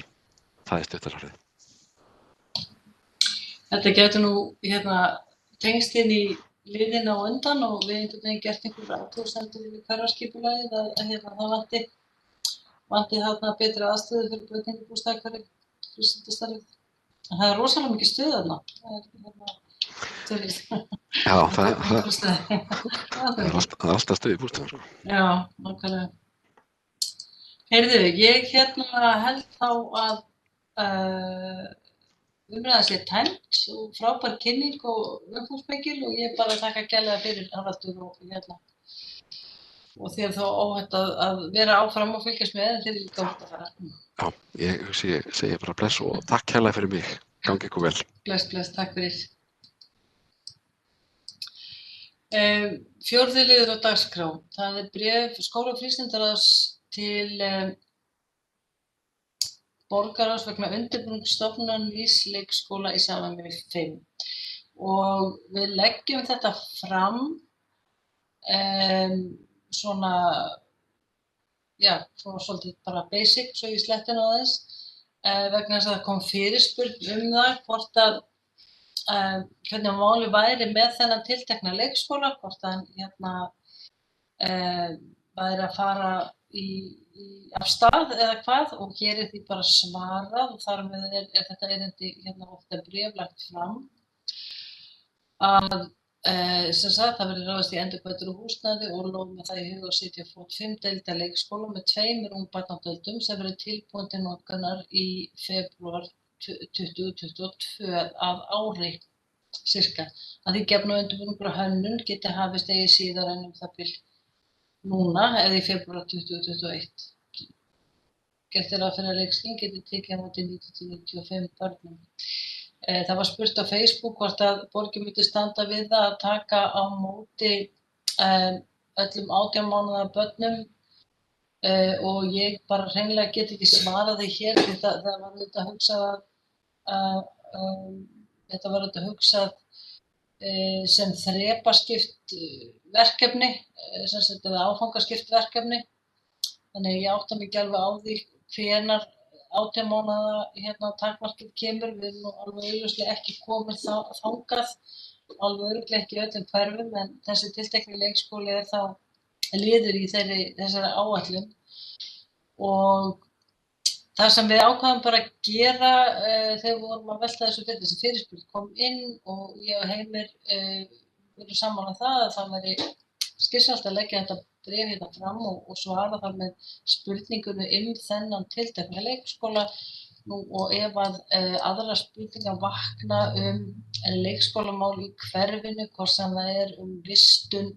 það er stuttarsvarið. Þetta getur nú tengst inn í liðina á undan og við einhvern veginn gert einhver athugasemdir við hverfisskipulagið að það vanti þarna betri aðstöðu fyrir breytingarbústaðahverfi frístundastarfið. En það er rosalega mikið stuð þarna. Já, það er alltaf stuð í bústaðum, sko. Já, nákvæmlega. Heyrðu, ég held þá að umræðan sé tæmt og frábær kynning og umfangsmikil og ég bara þakka kærlega fyrir Haraldur og þér þá óhætt að vera áfram og fylgjast með en þér líka óhætt að fara. Já, ég segi bara bless og takk kærlega fyrir mig, gangi ykkur vel. Bless, takk fyrir. Fjórði liður á dagskrá, það er bréf skóla- og frístundaráðs til borgarráðs vegna undirbúnings stofnunar nýs leikskóla í samræmi við 5 og við leggjum þetta fram svona svolítið bara basic svo ég sletti nú aðeins vegna þess að það kom fyrirspurn það hvort að hvernig máli væri með þennan tiltekna leikskóla, hvort hann væri að fara af stað eða hvað og hér er því bara svarað og þar með er þetta erindi ofta bréflagt fram að sem sagt það verður ráðist í endurbætur og húsnæði og lof með það í huga að setja á fót 5 deilda leikskóla með 2 ungbarnadeildum sem verður tilbúin til notkunar í febrúar 2022 að ári sirka. Að því gefnu undirbúningur og hönnun geti hafist eigi síðar en það bil núna eða í febrúar 2021. Gert er að fyrir að leikskóli geti tekið á móti 90-95 börnum. Það var spurt á Facebook hvort að borgin myndi standa við það að taka á móti öllum 18 mánaða börnum og ég bara hreinlega get ekki svarað því hér því það var auðvitað hugsað þetta var auðvitað hugsað sem þrepaskipt verkefni, sem sagt áfangaskipt verkefni. Þannig ég átta mig ekki alveg á því hvenær 18 mánaða takmarkið kemur. Við erum nú alveg augljóslega ekki komin þangað, alveg örugglega ekki í öllum hverfum, en þessi tiltekni leikskóli er þá liður í þessari áætlun. Og Það sem við ákváðum bara að gera þegar við vorum að velta þessu fyrir, þessi fyrirspurn kom inn og ég og Heimir vorum sammála það að það væri skynsamlegt að leggja þetta bréf hérna fram og svara þar með spurningunum þennan tiltekna leikskóla. Nú og ef að aðra spurningar vakna leikskólamál í hverfinu, hvort sem það vistun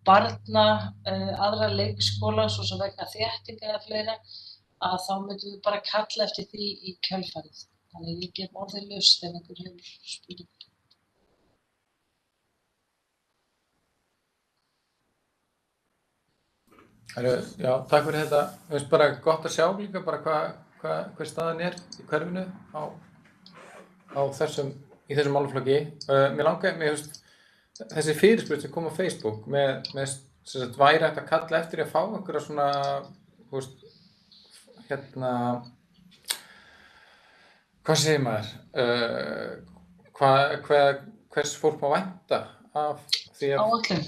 barna, aðra leikskóla, svo sem vegna þéttinga eða fleira, að þá myndum við bara kalla eftir því í kjölfarið. Þannig að ég gef orðið laust ef einhver hefur spurningar. Já, takk fyrir þetta. Mér finnst bara gott að sjá líka bara hver staðan í hverfinu í þessum málaflokki. Mér finnst þessi fyrirspurn sem kom á Facebook með væri hægt að kalla eftir að fá einhverja svona, hvað segir maður? Hvers fólk má vænta af því að Áætlun.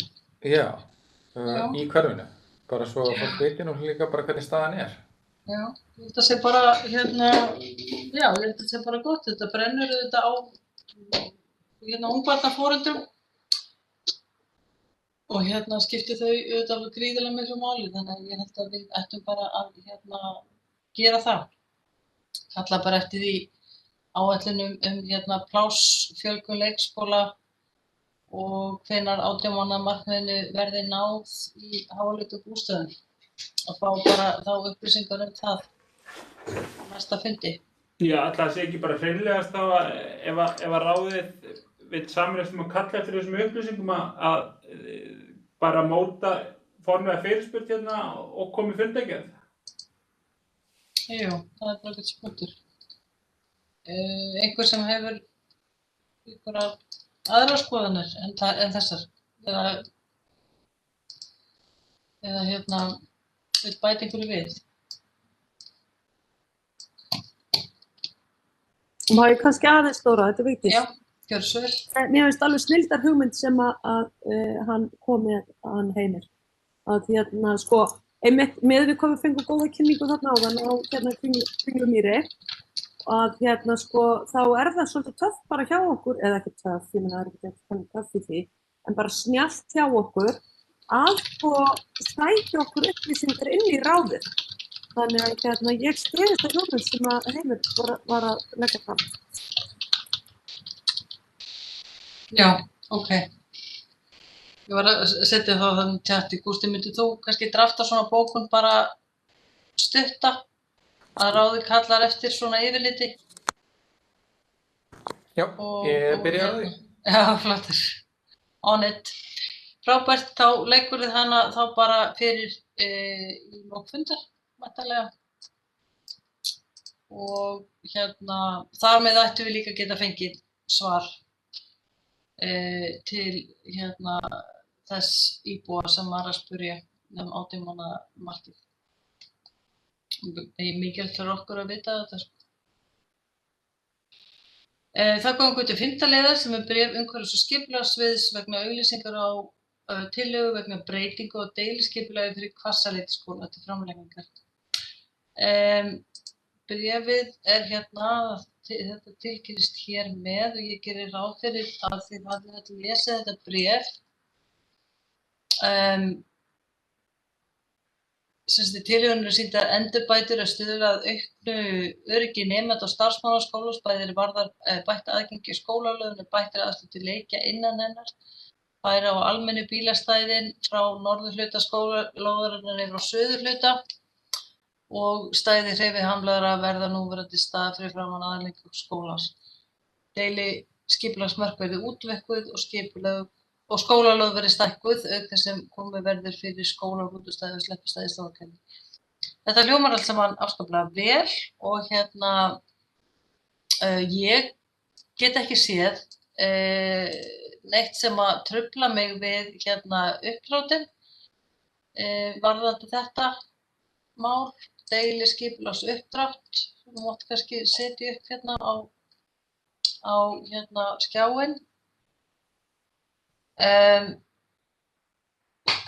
Já, í hverfinu. Bara svo að fólk viti nú líka bara hvernig staðan er. Já, ég held að sé bara, já, ég held að sé bara gott. Þetta brennur auðvitað á ungbarnaforeldrum og skiptir þau auðvitað gríðarlega miklu máli. Þannig að ég held að við ættum bara að gera það. Kalla bara eftir því áætlunum plássfjölgun leikskóla og hvenær 18 mánaða markmiðinu verði náð í háleitu bústöðum og fá bara þá upplýsingar það næsta fundi. Já, það sé ekki bara hreinlegast þá að ef að ráðið vill sameinast að kalla eftir þessum upplýsingum að bara móta formlega fyrirspurn hérna og komi fundagerð. Jú, það bara eitthvað spurtur. Einhver sem hefur einhverjar aðrar skoðanir en þessar eða vill bæta einhverju við. Má ég kannski aðeins Dóra, þetta Vigdís? Já, gjörðu svo vel. Mér finnst alveg snilldar hugmynd sem að hann kom með hann Heimir. Að einmitt með við komum fengum góða kynningu þarna áðan á Kringlumýri að þá það svolítið töff bara hjá okkur, eða ekki töff, ég meina það ekki töff í því, en bara snjallt hjá okkur að sækja okkur upplýsingar inn í ráðið. Þannig að ég skriði þetta hugmynd sem að Heimir var að leggja fram. Já, ok. Ég var að setja þá þannig tjatti. Gústi, myndir þú kannski drafta svona bókun bara stutta? Að ráðið kallar eftir svona yfirliti? Já, ég byrja á því. Já, flottur. On it. Frábært, þá leggur þið hana þá bara fyrir í lok fundar, væntanlega. Og þar með ættum við líka geta fengið svar til þess íbúa sem var að spyrja 18 mánaða markið. Það mikilvægt fyrir okkur að vita þetta. Það kom til 5. liðar sem bréf umhverfis- og skipulagssviðs vegna auglýsingar á tillögu vegna breytingu á deiliskipulagi fyrir Hvassaleitisskóla til framlengingar. Bréfið þetta tilkynnist hér með og ég gerir ráð fyrir að þið hafið að lesa þetta bréf. Tillögunum sýnt að endurbætur að stuðla að auknu öryggi nemenda og starfsmanna skólans, bæði varðar bætt aðgengi skólalögum, bættir aðstöðu til leikja innan hennar, færa á almennu bílastæðin frá norðurhluta skólalóðarinnar yfir á suðurhluta og stæði hreyfihamlaðra verða núverandi stað fyrir framan aðallega skólans. Deili skipulagsmörk verði útvikkuð og skólalóð verði stækkuð auk þess sem komið verður fyrir skólarútustæði og sleppustæði Stórakeldu. Þetta hljómar allt saman afskaplega vel og ég get ekki séð neitt sem að trufla mig við uppdráttin varðandi þetta mál, deili skipulags uppdrátt. Þú mátt kannski setja upp á skjáinn.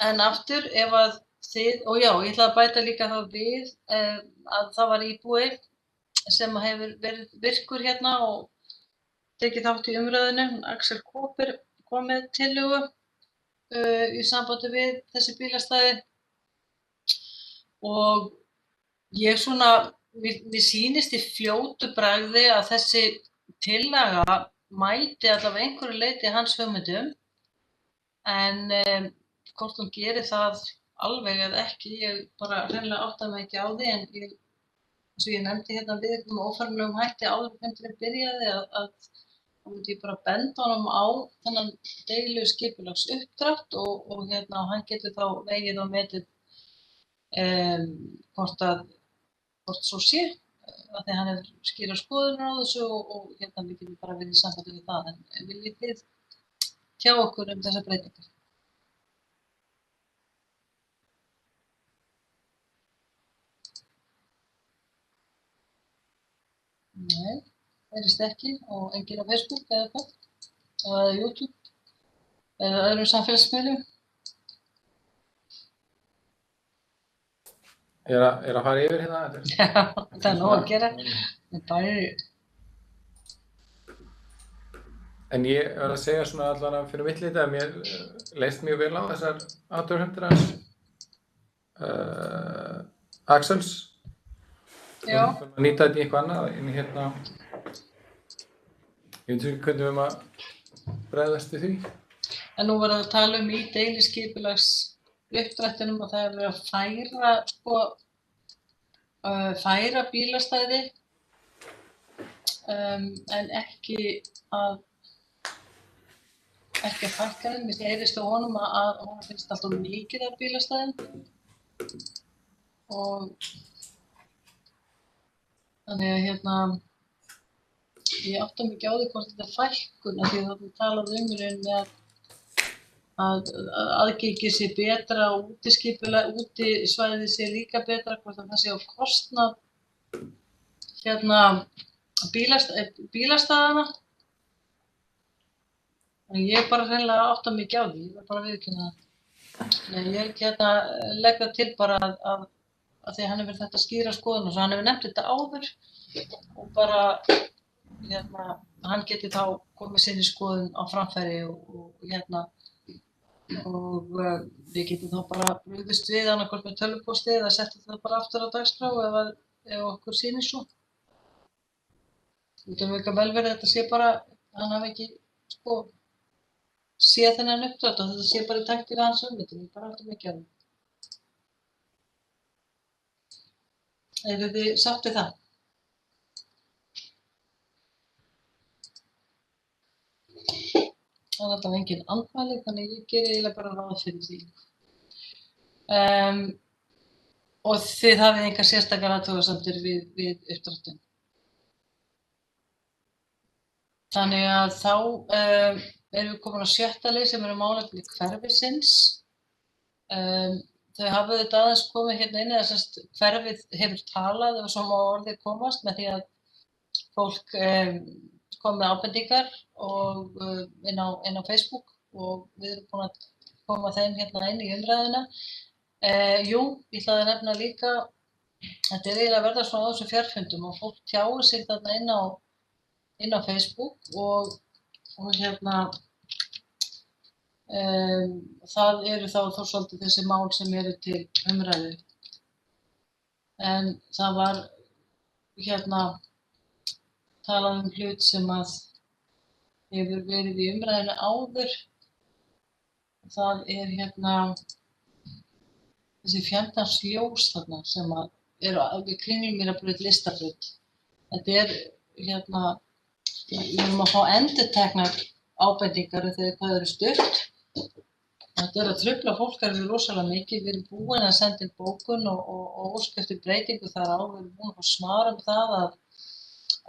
En aftur, ef að þið, og já, ég ætla að bæta líka þá við að það var íbúi sem hefur verið virkur hérna og tekið þátt í umræðinu. Axel Kåper kom með tillögu í sambandi við þessi bílastæði og ég mér sýnist í fljótu bragði að þessi tillaga mæti allavega einhverju leyti hans hugmyndum en hvort hún gerir það alveg eða ekki, ég bara hreinlega átta mig ekki á því en eins og ég nefndi hérna við einhverjum óformlegum hætti áður en fundurinn byrjaði að þá myndi ég bara benda honum á þennan deililegu skipulagsuppdrátt og hann getur þá vegið og metið hvort svo sé, af því að hann hefur skýra skoðunar á þessu og við getum bara verið í sambandi við það. En viljið þið tjá okkur þessar breytingar? Nei, heyrist ekki og enginn á Facebook eða hvað, eða YouTube, eða öðrum samfélagsmiðlum. Ég er að fara yfir hérna. Já, það nóg að gera. En ég verð að segja svona allavega fyrir mitt liti að mér leist mjög vel á þessar athugasemdir hans Axels. Já. Að nýta þetta í eitthvað annað en hérna ég veit ekki hvernig við erum að bregðast við því. En nú verðum við að tala í deiliskipulags uppdrættinum og það er verið að færa bílastæði en ekki að fækka þeim. Mér heyrist á honum að honum finnst alltaf mikið af bílastæðum og þannig að ég átta mig ekki á því hvort þetta er fækkun af því að það talaði í rauninni að aðgengi sé betra og útisvæðið sé líka betra, hvort að það sé á kostnað bílastæðana. En ég bara hreinlega átta mig ekki á því, ég var bara að viðurkenna það. Ég legg það til bara að því að hann hefur þetta skýra skoðun og svo hann hefur nefnt þetta áður og bara hann geti þá komið sinni skoðun á framfæri og við getum þá bara brugðist við annaðhvort með tölvupósti eða setja það bara aftur á dagskrá ef okkur sýnir svo. Þetta er vel verið að þetta sé bara, hann hafi ekki séð þennan uppdrátt og þetta sé bara í takti við hans hugmyndir, ég bara átta mig ekki á því. Eruð þið sátt við það? Það er alltaf engin andmæli, þannig ég geri eiginlega bara ráð fyrir því. Og þið hafið engar sérstakar athugasemdir við uppdráttinn. Þannig að þá erum við komin á 6. lið sem eru málefni hverfisins. Þau hafa auðvitað aðeins komið hérna inn eða hverfið hefur talað ef svo má orðið komast með því að fólk kom með ábendingar og inn á Facebook og við erum búin að koma þeim hérna inn í umræðuna. Jú, ég ætlaði að nefna líka, þetta er eiginlega að verða svona á þessum fjarfundum og fólk tjáir sig þarna inn á Facebook og það eru þá svolítið þessi mál sem eru til umræðu. En það var talað hlut sem að hefur verið í umræðinu áður. Það er þessi fjandans ljós þarna sem að eru við Kringlumýrarbraut Listabraut. Þetta er við erum að fá endurteknar ábendingar þegar hvað eru stutt. Þetta er að trufla fólk alveg rosalega mikið. Við erum búin að senda inn bókun og óska eftir breytingu þar á. Við erum búin að fá svar það að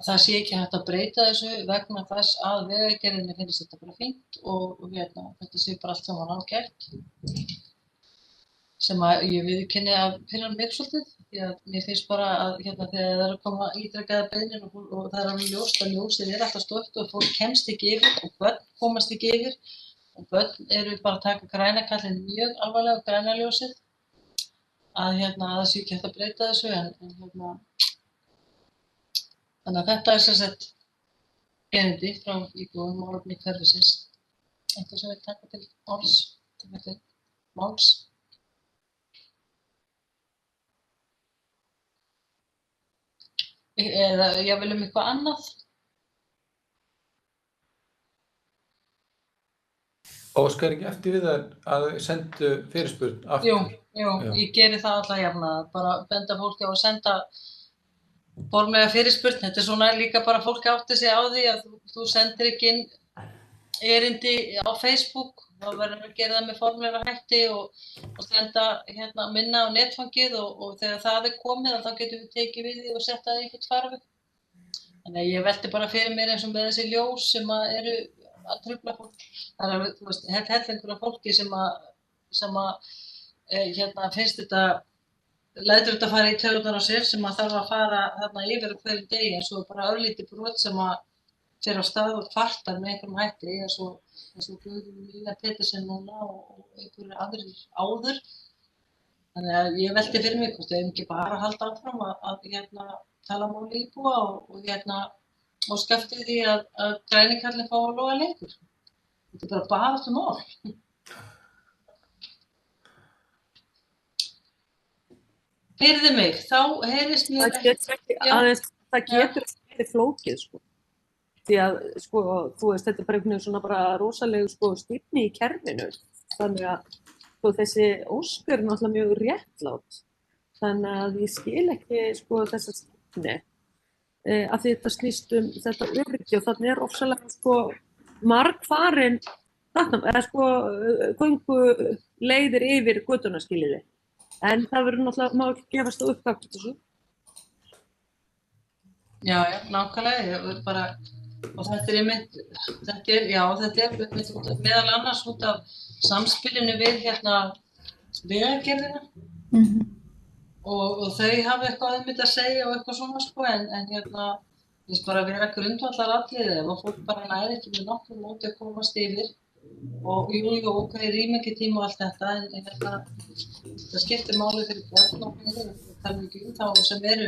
það sé ekki hægt að breyta þessu vegna þess að Vegagerðinni finnst þetta bara fínt og þetta sé bara allt saman ágætt. Sem að ég viðurkenni að pirra mig svolítið. Því að mér finnst bara að þegar það er að koma ítrekkaðar beiðnir og það er alveg ljóst að ljósið er alltaf stórt og fólk kemst ekki yfir og börn komast ekki yfir. Og börn eru bara að taka græna kallinn mjög alvarlega og græna ljósið að það sé ekki hægt að breyta þessu en Þannig að þetta sem sagt erindi frá íbúum málefni hverfisins. Eitthvað sem við taka til orðs, taka til máls. Eða jafnvel eitthvað annað. Óskar ekki eftir við að sendu fyrirspurn aftur? Jú, ég geri það alla jafna, bara benda fólki á að senda formlega fyrirspurn. Þetta svona líka bara fólki átti sig á því að þú sendir ekki inn erindi á Facebook, þá verður að gera það með formlega hætti og senda minna á netfangið og þegar það komið þá getum við tekið við því og sett það í einhvert farveg. Þannig að ég velti bara fyrir mér eins og með þessi ljós sem eru að trufla fólk. Það er alveg, hellingur af fólki sem finnst þetta, lætur þetta fara í taugarnar á sér sem þarf að fara þarna yfir á hverjum degi eins og bara örlítið brot sem fer á stað og kvartar með einhverjum hætti eins og Guðrún Pétursson núna og einhverjir aðrir áður. Þannig að ég velti fyrir mig hvort við ekki bara halda áfram að tala máli íbúa og skafti því að grænikallinn fá að loga lengur. Þetta er bara mál. Heyrðu mig, þá heyrist mér Það getur ekki flókið, sko. Því að, sko, þú veist, þetta er bara einhvern veginn svona bara rosalegu, sko, stífni í kerfinu. Þannig að, sko, þessi ósk er náttúrulega mjög réttlát. Þannig að ég skil ekki, sko, þessa stífni. Af því þetta snýst þetta öryggi og þannig er ofsalega, sko, margfarin, sko, göngu leiðir yfir götuna, skiljiði. En það verður náttúrulega, má ekki gefast á uppgátt þessu. Já, nákvæmlega, og þetta er meðal annars út af samspilinu við vegagerðina. Og þau hafa eitthvað að segja og eitthvað svona, sko, en þess bara vera grundvallaratriði ef fólk bara næri ekki með nokkru móti að komast yfir. Og ok, rýmingatíma og allt þetta, en það skiptir máli fyrir börn og þá sem eru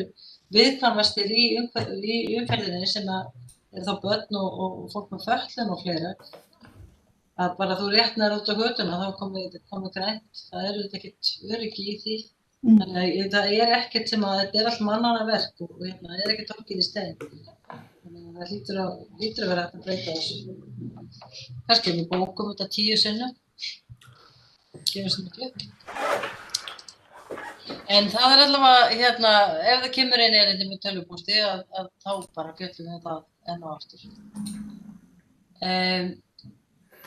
viðkvæmastir í umferðinni sem eru þá börn og fólk með fötlun og fleira. Að bara þú réttnar út á götuna þá komið grænt, það þetta ekkert öryggi í því. Þannig að það er ekkert sem þetta er allt mannanna verk og það er ekkert okkið í stein. Þannig að það hlýtur að vera hægt að breyta þessu. Kannski við bókum þetta 10 sinnum. Gefum sem ekki upp. En það er allavega, ef það kemur inn erindi með tölvupósti að þá bara fjöllum við þetta enn og aftur.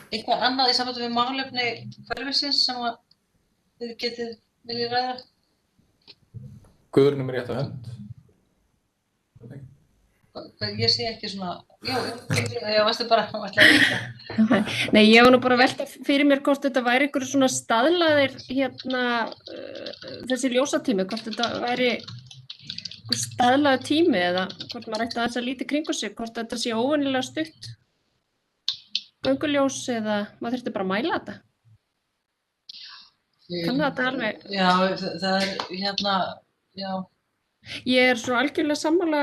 Eitthvað annað í sambandi við málefni hverfisins sem þið getið viljið ræða? Guðrún rétt á hönd. Ég sé ekki svona, ég varstu bara að líka. Nei, ég var nú bara að velta fyrir mér hvort þetta væri einhverju svona staðlaðir þessi ljósatími, hvort þetta væri einhver staðlaður tími eða hvort maður ætti aðeins að líta kringu sig, hvort þetta sé óvenjulega stutt gönguljós eða maður þurfti bara að mæla þetta. Kann þetta alveg? Já, það er já. Ég er svo algjörlega sammála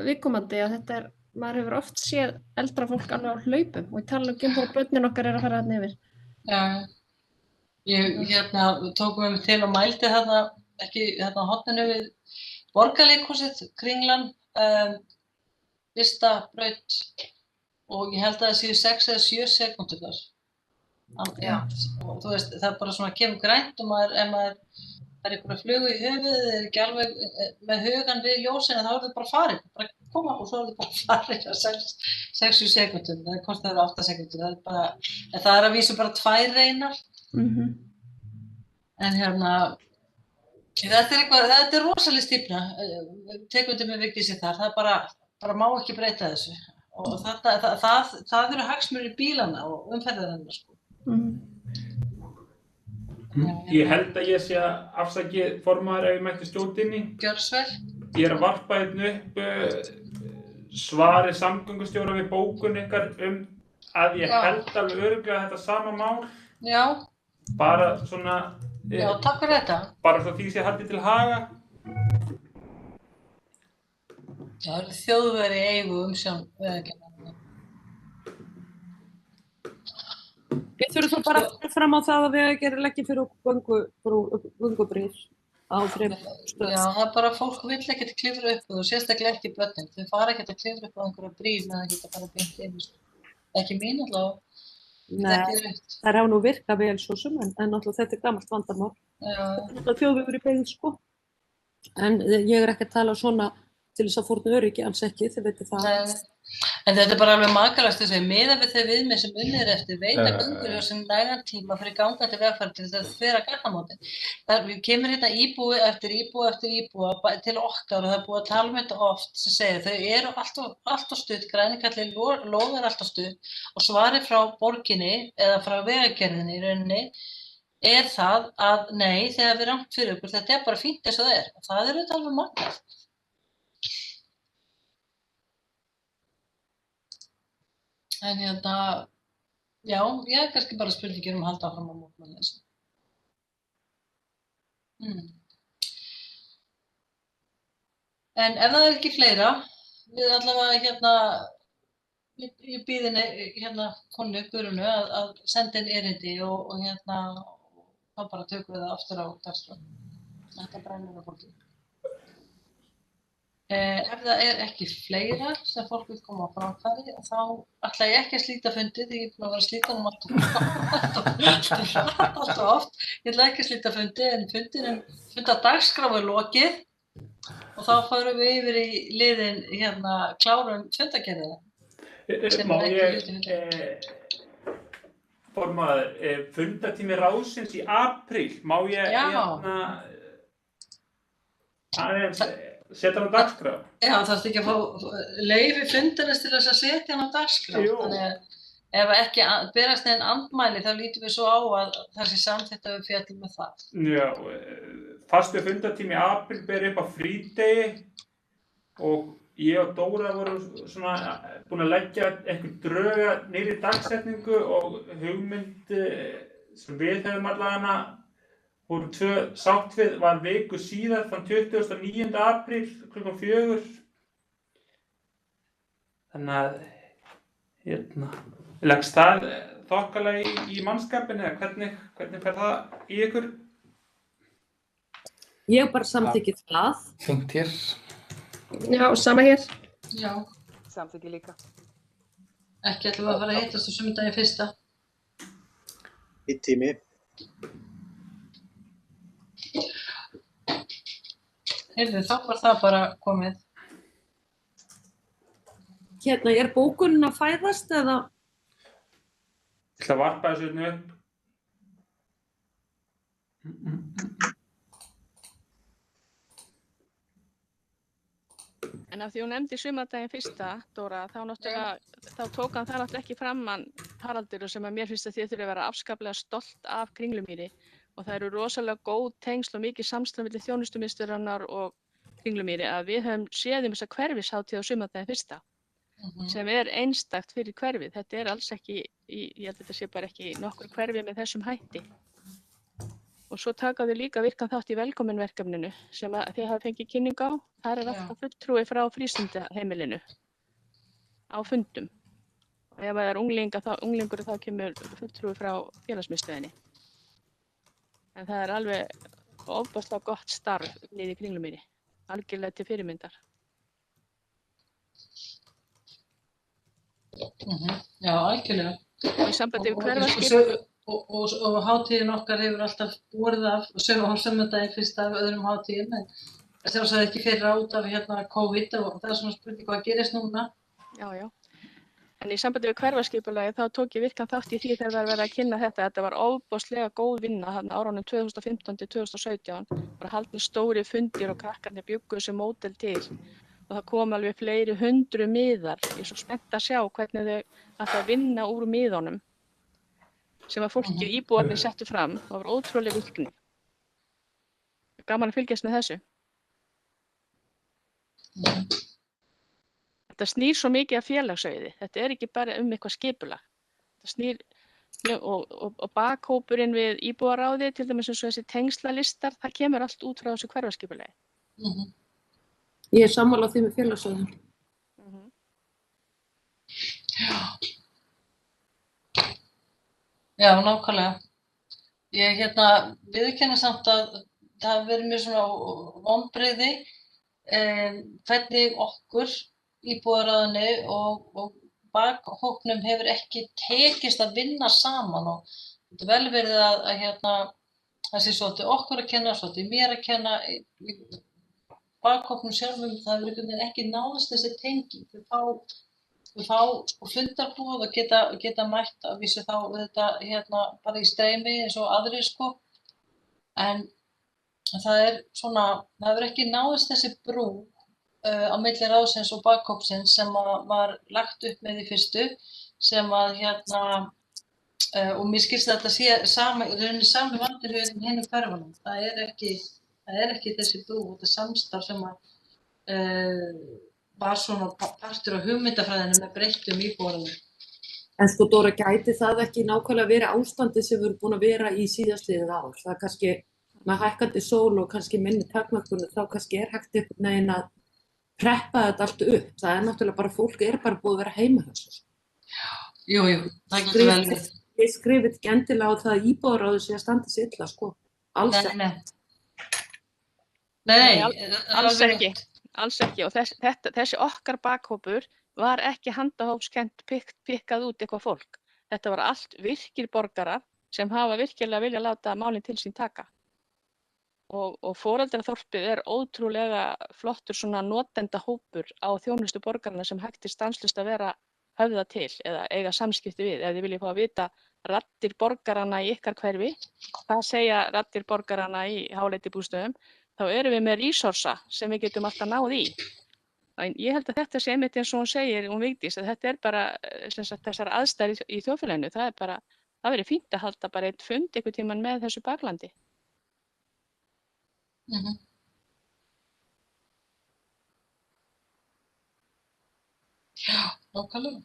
viðkomandi að þetta maður hefur oft séð eldra fólk alveg á hlaupum og ég tala um bara börnin okkar að fara þarna yfir. Já, ég tókum við til og mældi þarna, ekki á horninu við Borgarleikhúsið, Kringlan, Vistabraut og ég held að það séu 6 eða 7 sekúndur þar. Já, og þú veist, það bara svona kemur grænt og ef maður er einhverja flugu í höfuðið, er ekki alveg með hugan við ljósinu, þá er það bara farin, bara koma og svo er það bara farin á 6-7 sekúndum, það kostar 8 sekúndur, það er að vísu bara 2 reinar. En þetta er rosaleg stífna, tekundum með vikið sér þar, það bara má ekki breyta þessu og það eru hagsmunir bílana og umferðarinnar, sko. Ég held að ég sé að afsakið formaður ef ég mætti skjóta inn í. Gjörsvel. Ég er að varpa upp svari samgöngustjóra við bókun ykkar að ég held alveg örugglega þetta sama mál. Já. Bara svona... Já, takk fyrir þetta. Bara svo því sé haldið til haga. Það eru Þjóðverji í eigu umsjón Vegagerðarinnar. Við þurfum þá bara að fara fram á það að Vegagerðin leggi fyrir okkur göngubrýr á 3 stöðum. Já, það er bara fólk vill ekkert klifra upp og sérstaklega ekki börnin. Þau fara ekkert að klifra upp á einhverja brýr meðan það geta bara beint inn. Ekki mín allavega. Nei, það hafa nú virkað vel svo sem, en náttúrulega þetta er gamalt vandamál. Þetta er þjóðvegur í byggð, sko. En ég er ekki að tala svona til þess að fórna öryggi, alls ekki, þið veitir það. Nei. En þetta er bara alveg makalegt að segja, miðað við þau viðmið sem unnið er eftir, veita göngurhjól sem nægan tíma fyrir gangandi vegfarendur til þess að þverra gatnamótin. Það kemur hérna íbúi eftir íbúi til okkar og það er búið að tala um þetta oft sem segir þau eru alltaf stutt, Grænikalli lofar alltaf stutt og svarið frá borginni eða frá Vegagerðinni í rauninni er það að nei, þegar við rangt fyrir okkur, þetta er bara fínt eins og það er. Það er auðvitað alveg makalegt. En hérna, já, ég er kannski bara spurningir að halda áfram á mótmælum þessu. En ef það er ekki fleira, við allavega hérna, ég býð henni hérna konu Guðrúnu að senda inn erindi og hérna, þá bara tökum við það aftur á dagskrá. Þetta brennur á fólki. Ef það er ekki fleira sem fólk vil koma á framfæri, þá ætla ég ekki að slíta fundi því ég er búin að vera að slíta alltaf oft. Ég ætla ekki að slíta fundi en fundadagskrá er lokið og þá förum við yfir í liðin hérna klárum fundagerðina. Má ég, formaður, fundatími ráðsins í apríl, má ég hérna aðeins setja hann á dagskrá? Já, það þarf ekki að fá leyfi fundarins til þess að setja hann á dagskrá. Þannig að ef ekki berast neinn andmæli þá lítum við svo á að það sé samþykkt að við fjallum með það. Já, fastu fundatími í apríl ber upp á frídegi og ég og Dóra voru svona búin að leggja einhver dröga niðri dagsetningu og hugmynd sem við hefum allavega voru 2 sátt við var viku síðar þann 29. apríl klukkan 4. Þannig að hérna, leggst það þokkalega í mannskapin eða hvernig fer það í ykkur? Ég bara samþykki það. Fengt hér. Já, sama hér. Já. Samþykki líka. Ekki ætlum við að fara að hittast á sunnudaginn 1. Einn tími. Heyrðu, þá var það bara komið. Hérna, er bókunin að fæðast eða? Ég ætla að varpa þessu hérna upp. En af því hún nefndi sumardaginn 1. Dóra, þá tók hann það náttúrulega ekki fram hann Haraldur sem að mér finnst að þið þurfi að vera afskaplega stolt af Kringlumýri og það eru rosalega góð tengsl og mikið samstarf milli þjónustumiðstöðvarinnar og Kringlumýri að við höfum séð þessa hverfishátíð á sumardaginn 1. Sem er einstakt fyrir hverfið. Þetta er alls ekki, ég held að þetta sé bara ekki nokkur hverfi með þessum hætti. Og svo taka þau líka virkan þátt í velkominverkefninu sem að þið hafa fengið kynning á. Það er alltaf fulltrúi frá frístundaheimilinu á fundum. Og ef það er unglingur þá kemur fulltrúi frá félagsmiðstöðinni. En það er alveg ofboðslega gott starf niður í Kringlumýri, algjörlega til fyrirmyndar. Já, algjörlega. Og í sambandi við hverfaskip. Og hátíðin okkar hefur alltaf borið af sunnudaginn 1. af öðrum hátíðin, en það er ekki fyrir út af hérna COVID og það er svona spurning hvað gerist núna. Já, já. En í sambandi við hverfaskipulagi þá tók ég virkan þátt í því þegar það var verið að kynna þetta. Þetta var ofboðslega góð vinna þarna árunum 2015 til 2017. Bara haldnir stóri fundir og krakkarnir bjuggu þessu módel til. Og það kom alveg fleiri 100 miðar. Ég er svo spennt að sjá hvernig þau ætla að vinna úr miðunum sem að fólki íbúarnir settu fram. Það var ótrúlega virkni. Gaman að fylgjast með þessu. Þetta snýr svo mikið af félagsauði. Þetta er ekki bara eitthvað skipulag. Þetta snýr og bakhópurinn við íbúaráði, til dæmis eins og þessi tengslalistar, það kemur allt út frá þessu hverfaskipulagi. Ég sammála því með félagssjóðinn. Já, nákvæmlega. Ég viðurkenni samt að það hafi verið mjög svona vonbrigði hvernig okkur íbúðaráðinu og bakhópnum hefur ekki tekist að vinna saman og þetta vel verið að það sé svolítið okkur að kenna, svolítið mér að kenna í bakhópnum sjálfum, það hefur ekki náðist þessi tenging. Þau fá sko fundarboð og geta mætt að vísu þá þetta bara í streymi eins og aðrir sko, en það hefur ekki náðist þessi brú á milli ráðsins og bakhópsins sem var lagt upp með í fyrstu, sem að og mér skilst að þetta sé sami vandur hjá hinum hverfunum. Það er ekki þessi brú, þetta samstarf sem var svona partur af hugmyndafræðinu með breyttum íbúðum. En sko Dóra, gæti það ekki nákvæmlega verið ástandið sem við erum búin að vera í síðastliðið ár? Það er kannski með hækkandi sól og kannski minni takmörkunum, þá kannski er hægt einhvern veginn að preppa þetta allt upp. Það er náttúrulega bara, fólk er bara búið að vera heima þessu. Jú, það getur vel við. Ég skrifið ekki endilega á það að íbúðaráðið sé að standa sig illa, sko. Alls ekki. Nei, alls ekki. Og þessi okkar bakhópur var ekki handahófskennt pikkað út eitthvað fólk. Þetta var allt virkir borgarar sem hafa virkilega vilja láta málin til sín taka. Og foreldraþorpið er ótrúlega flottur svona notendahópur á þjónustu borgarana sem hægt stanslaust að vera höfða til eða eiga samskipti við. Ef þið viljið fá að vita raddir borgarana í ykkar hverfi, hvað segja raddir borgarana í háleitibústöðum, þá erum við með resursa sem við getum alltaf náð í. En ég held að þetta sé einmitt eins og hún segir, Vigdís, að þetta er bara þessar aðstæður í þjóðfélaginu. Það verið fínt að halda bara einn fund einhvern tímann með þessu baklandi. Já, nákvæmlega.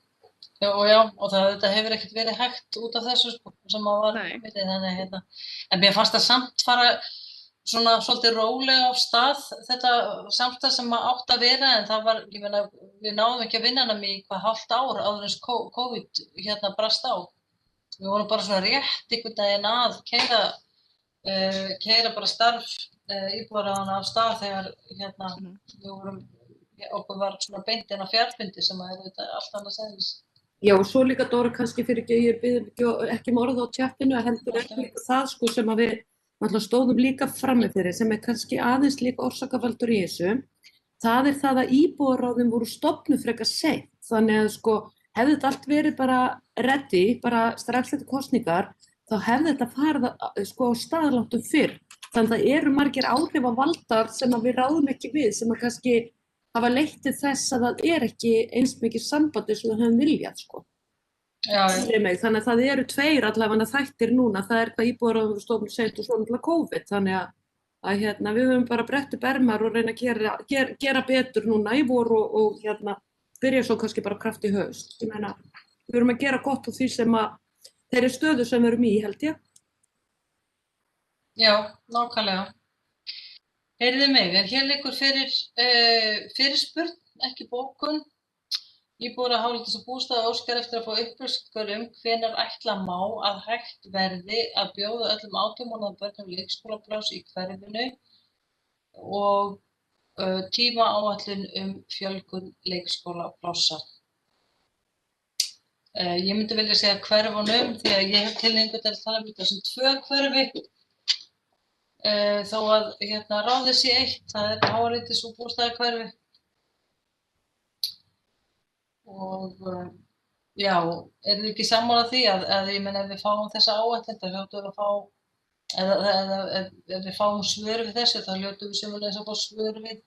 Og þetta hefur ekkert verið hægt út af þessu sem að var myndið, þannig en mér fannst það samt fara svona svolítið rólega á stað þetta samstarf sem átt að vera, en það var, ég meina, við náðum ekki að vinna hana í hálft ár áður eins COVID brast á. Við vorum bara svona rétt einhvern veginn að keyra bara starf íbúðaráðanna af stað þegar okkur var svona beint inn á fjarfundi sem að þetta allt annars eðlis. Já, og svo líka Dóra, kannski fyrir ég bið ekki orð á chatinu, heldur ekki það sko sem að við náttúrulega stóðum líka frammi fyrir, sem er kannski aðeins líka orsakavaldur í þessu. Það er það að íbúðaráðin voru stofnuð frekar seint, þannig að sko hefði þetta allt verið bara ready, bara strax eftir kosningar, þá hefði þetta farið sko á staðláttum fyrr. Þannig að það eru margir áhrifavaldar sem að við ráðum ekki við, sem að kannski hafa leitt til þess að það er ekki eins mikið sambandi sem það hefum viljað, sko. Já. Þannig að það eru tveir allavega þættir núna, það er hvað íbúðaráðin voru stofnuð seint og svo náttúrulega COVID, þannig að við höfum bara brett upp ermar og reyna að gera betur núna í vor og byrja svo kannski bara kraft í haust. Ég meina, við erum að gera gott á því sem að þeirri stöðu sem við erum í, held ég. Já, nákvæmlega. Heyrðu mig, en hér liggur fyrir fyrirspurn, ekki bókun. Íbúar að Hálendis og bústaða óskar eftir að fá upplýsingar hvenær ætla má að hægt verði að bjóða öllum 18 mánaða börnum leikskólapláss í hverfinu og tímaáætlun fjölgun leikskólaplássa. Ég myndi vilja segja hverfunum því að ég hef tilhneigingu til að tala um þetta sem 2 hverfi. Þó að ráðið sé eitt, það er Hálendis og bústaðahverfi. Og já, þið ekki sammála því að ég meina ef við fáum þessa áætlun, þá hljótum við að fá, eða ef við fáum svör við þessu, þá hljótum við sömuleiðis að fá svör við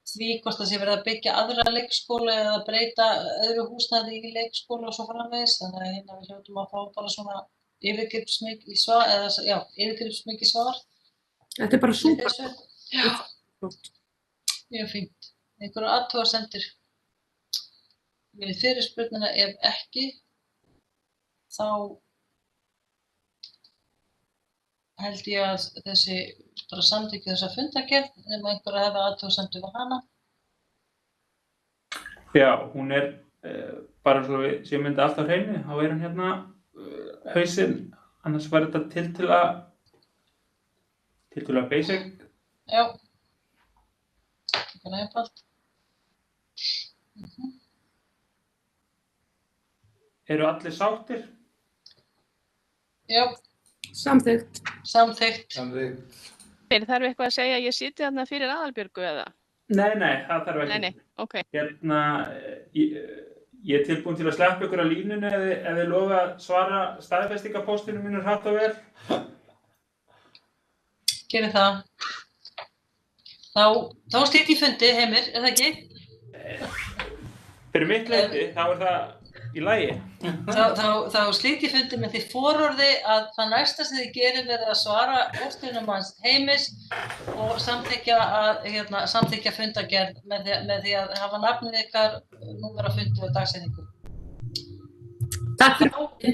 því hvort það sé verið að byggja aðra leikskóla eða breyta öðru húsnæði í leikskóla og svo framvegis. Þannig að við hljótum að fá bara svona yfirgripsmikið svar. Þetta er bara súper. Já, mjög fínt. Einhverjar athugasemdir við fyrirspurnina, ef ekki, þá held ég að þessi bara samþykki þessa fundargerð, nema einhverja hefði athugasemdir við hana. Já, hún bara svo við séum myndi allt á hreinu, þá hún hérna hausinn, annars var þetta tiltölulega basic. Já, ekki einfalt. Eru allir sáttir? Já. Samþykkt. Samþykkt. Þarf eitthvað að segja að ég sitji þarna fyrir Aðalbjörgu eða? Nei, það þarf ekki. Nei, ok. Hérna, ég tilbúin til að sleppa ykkur að línunni ef þið lofa að svara staðfestingapóstinu mínu hratt og vel. Gerið það. Þá slít ég fundi, Heimir, það ekki? Fyrir mitt leyti, þá það í lagi. Þá slít ég fundi með því fororði að það næsta sem þið gerir að svara óstunum hans Heimis og samþykkja fundagerð með því að hafa nafnið ykkar, númer á fundi og dagsetningu. Takk fyrir fundi.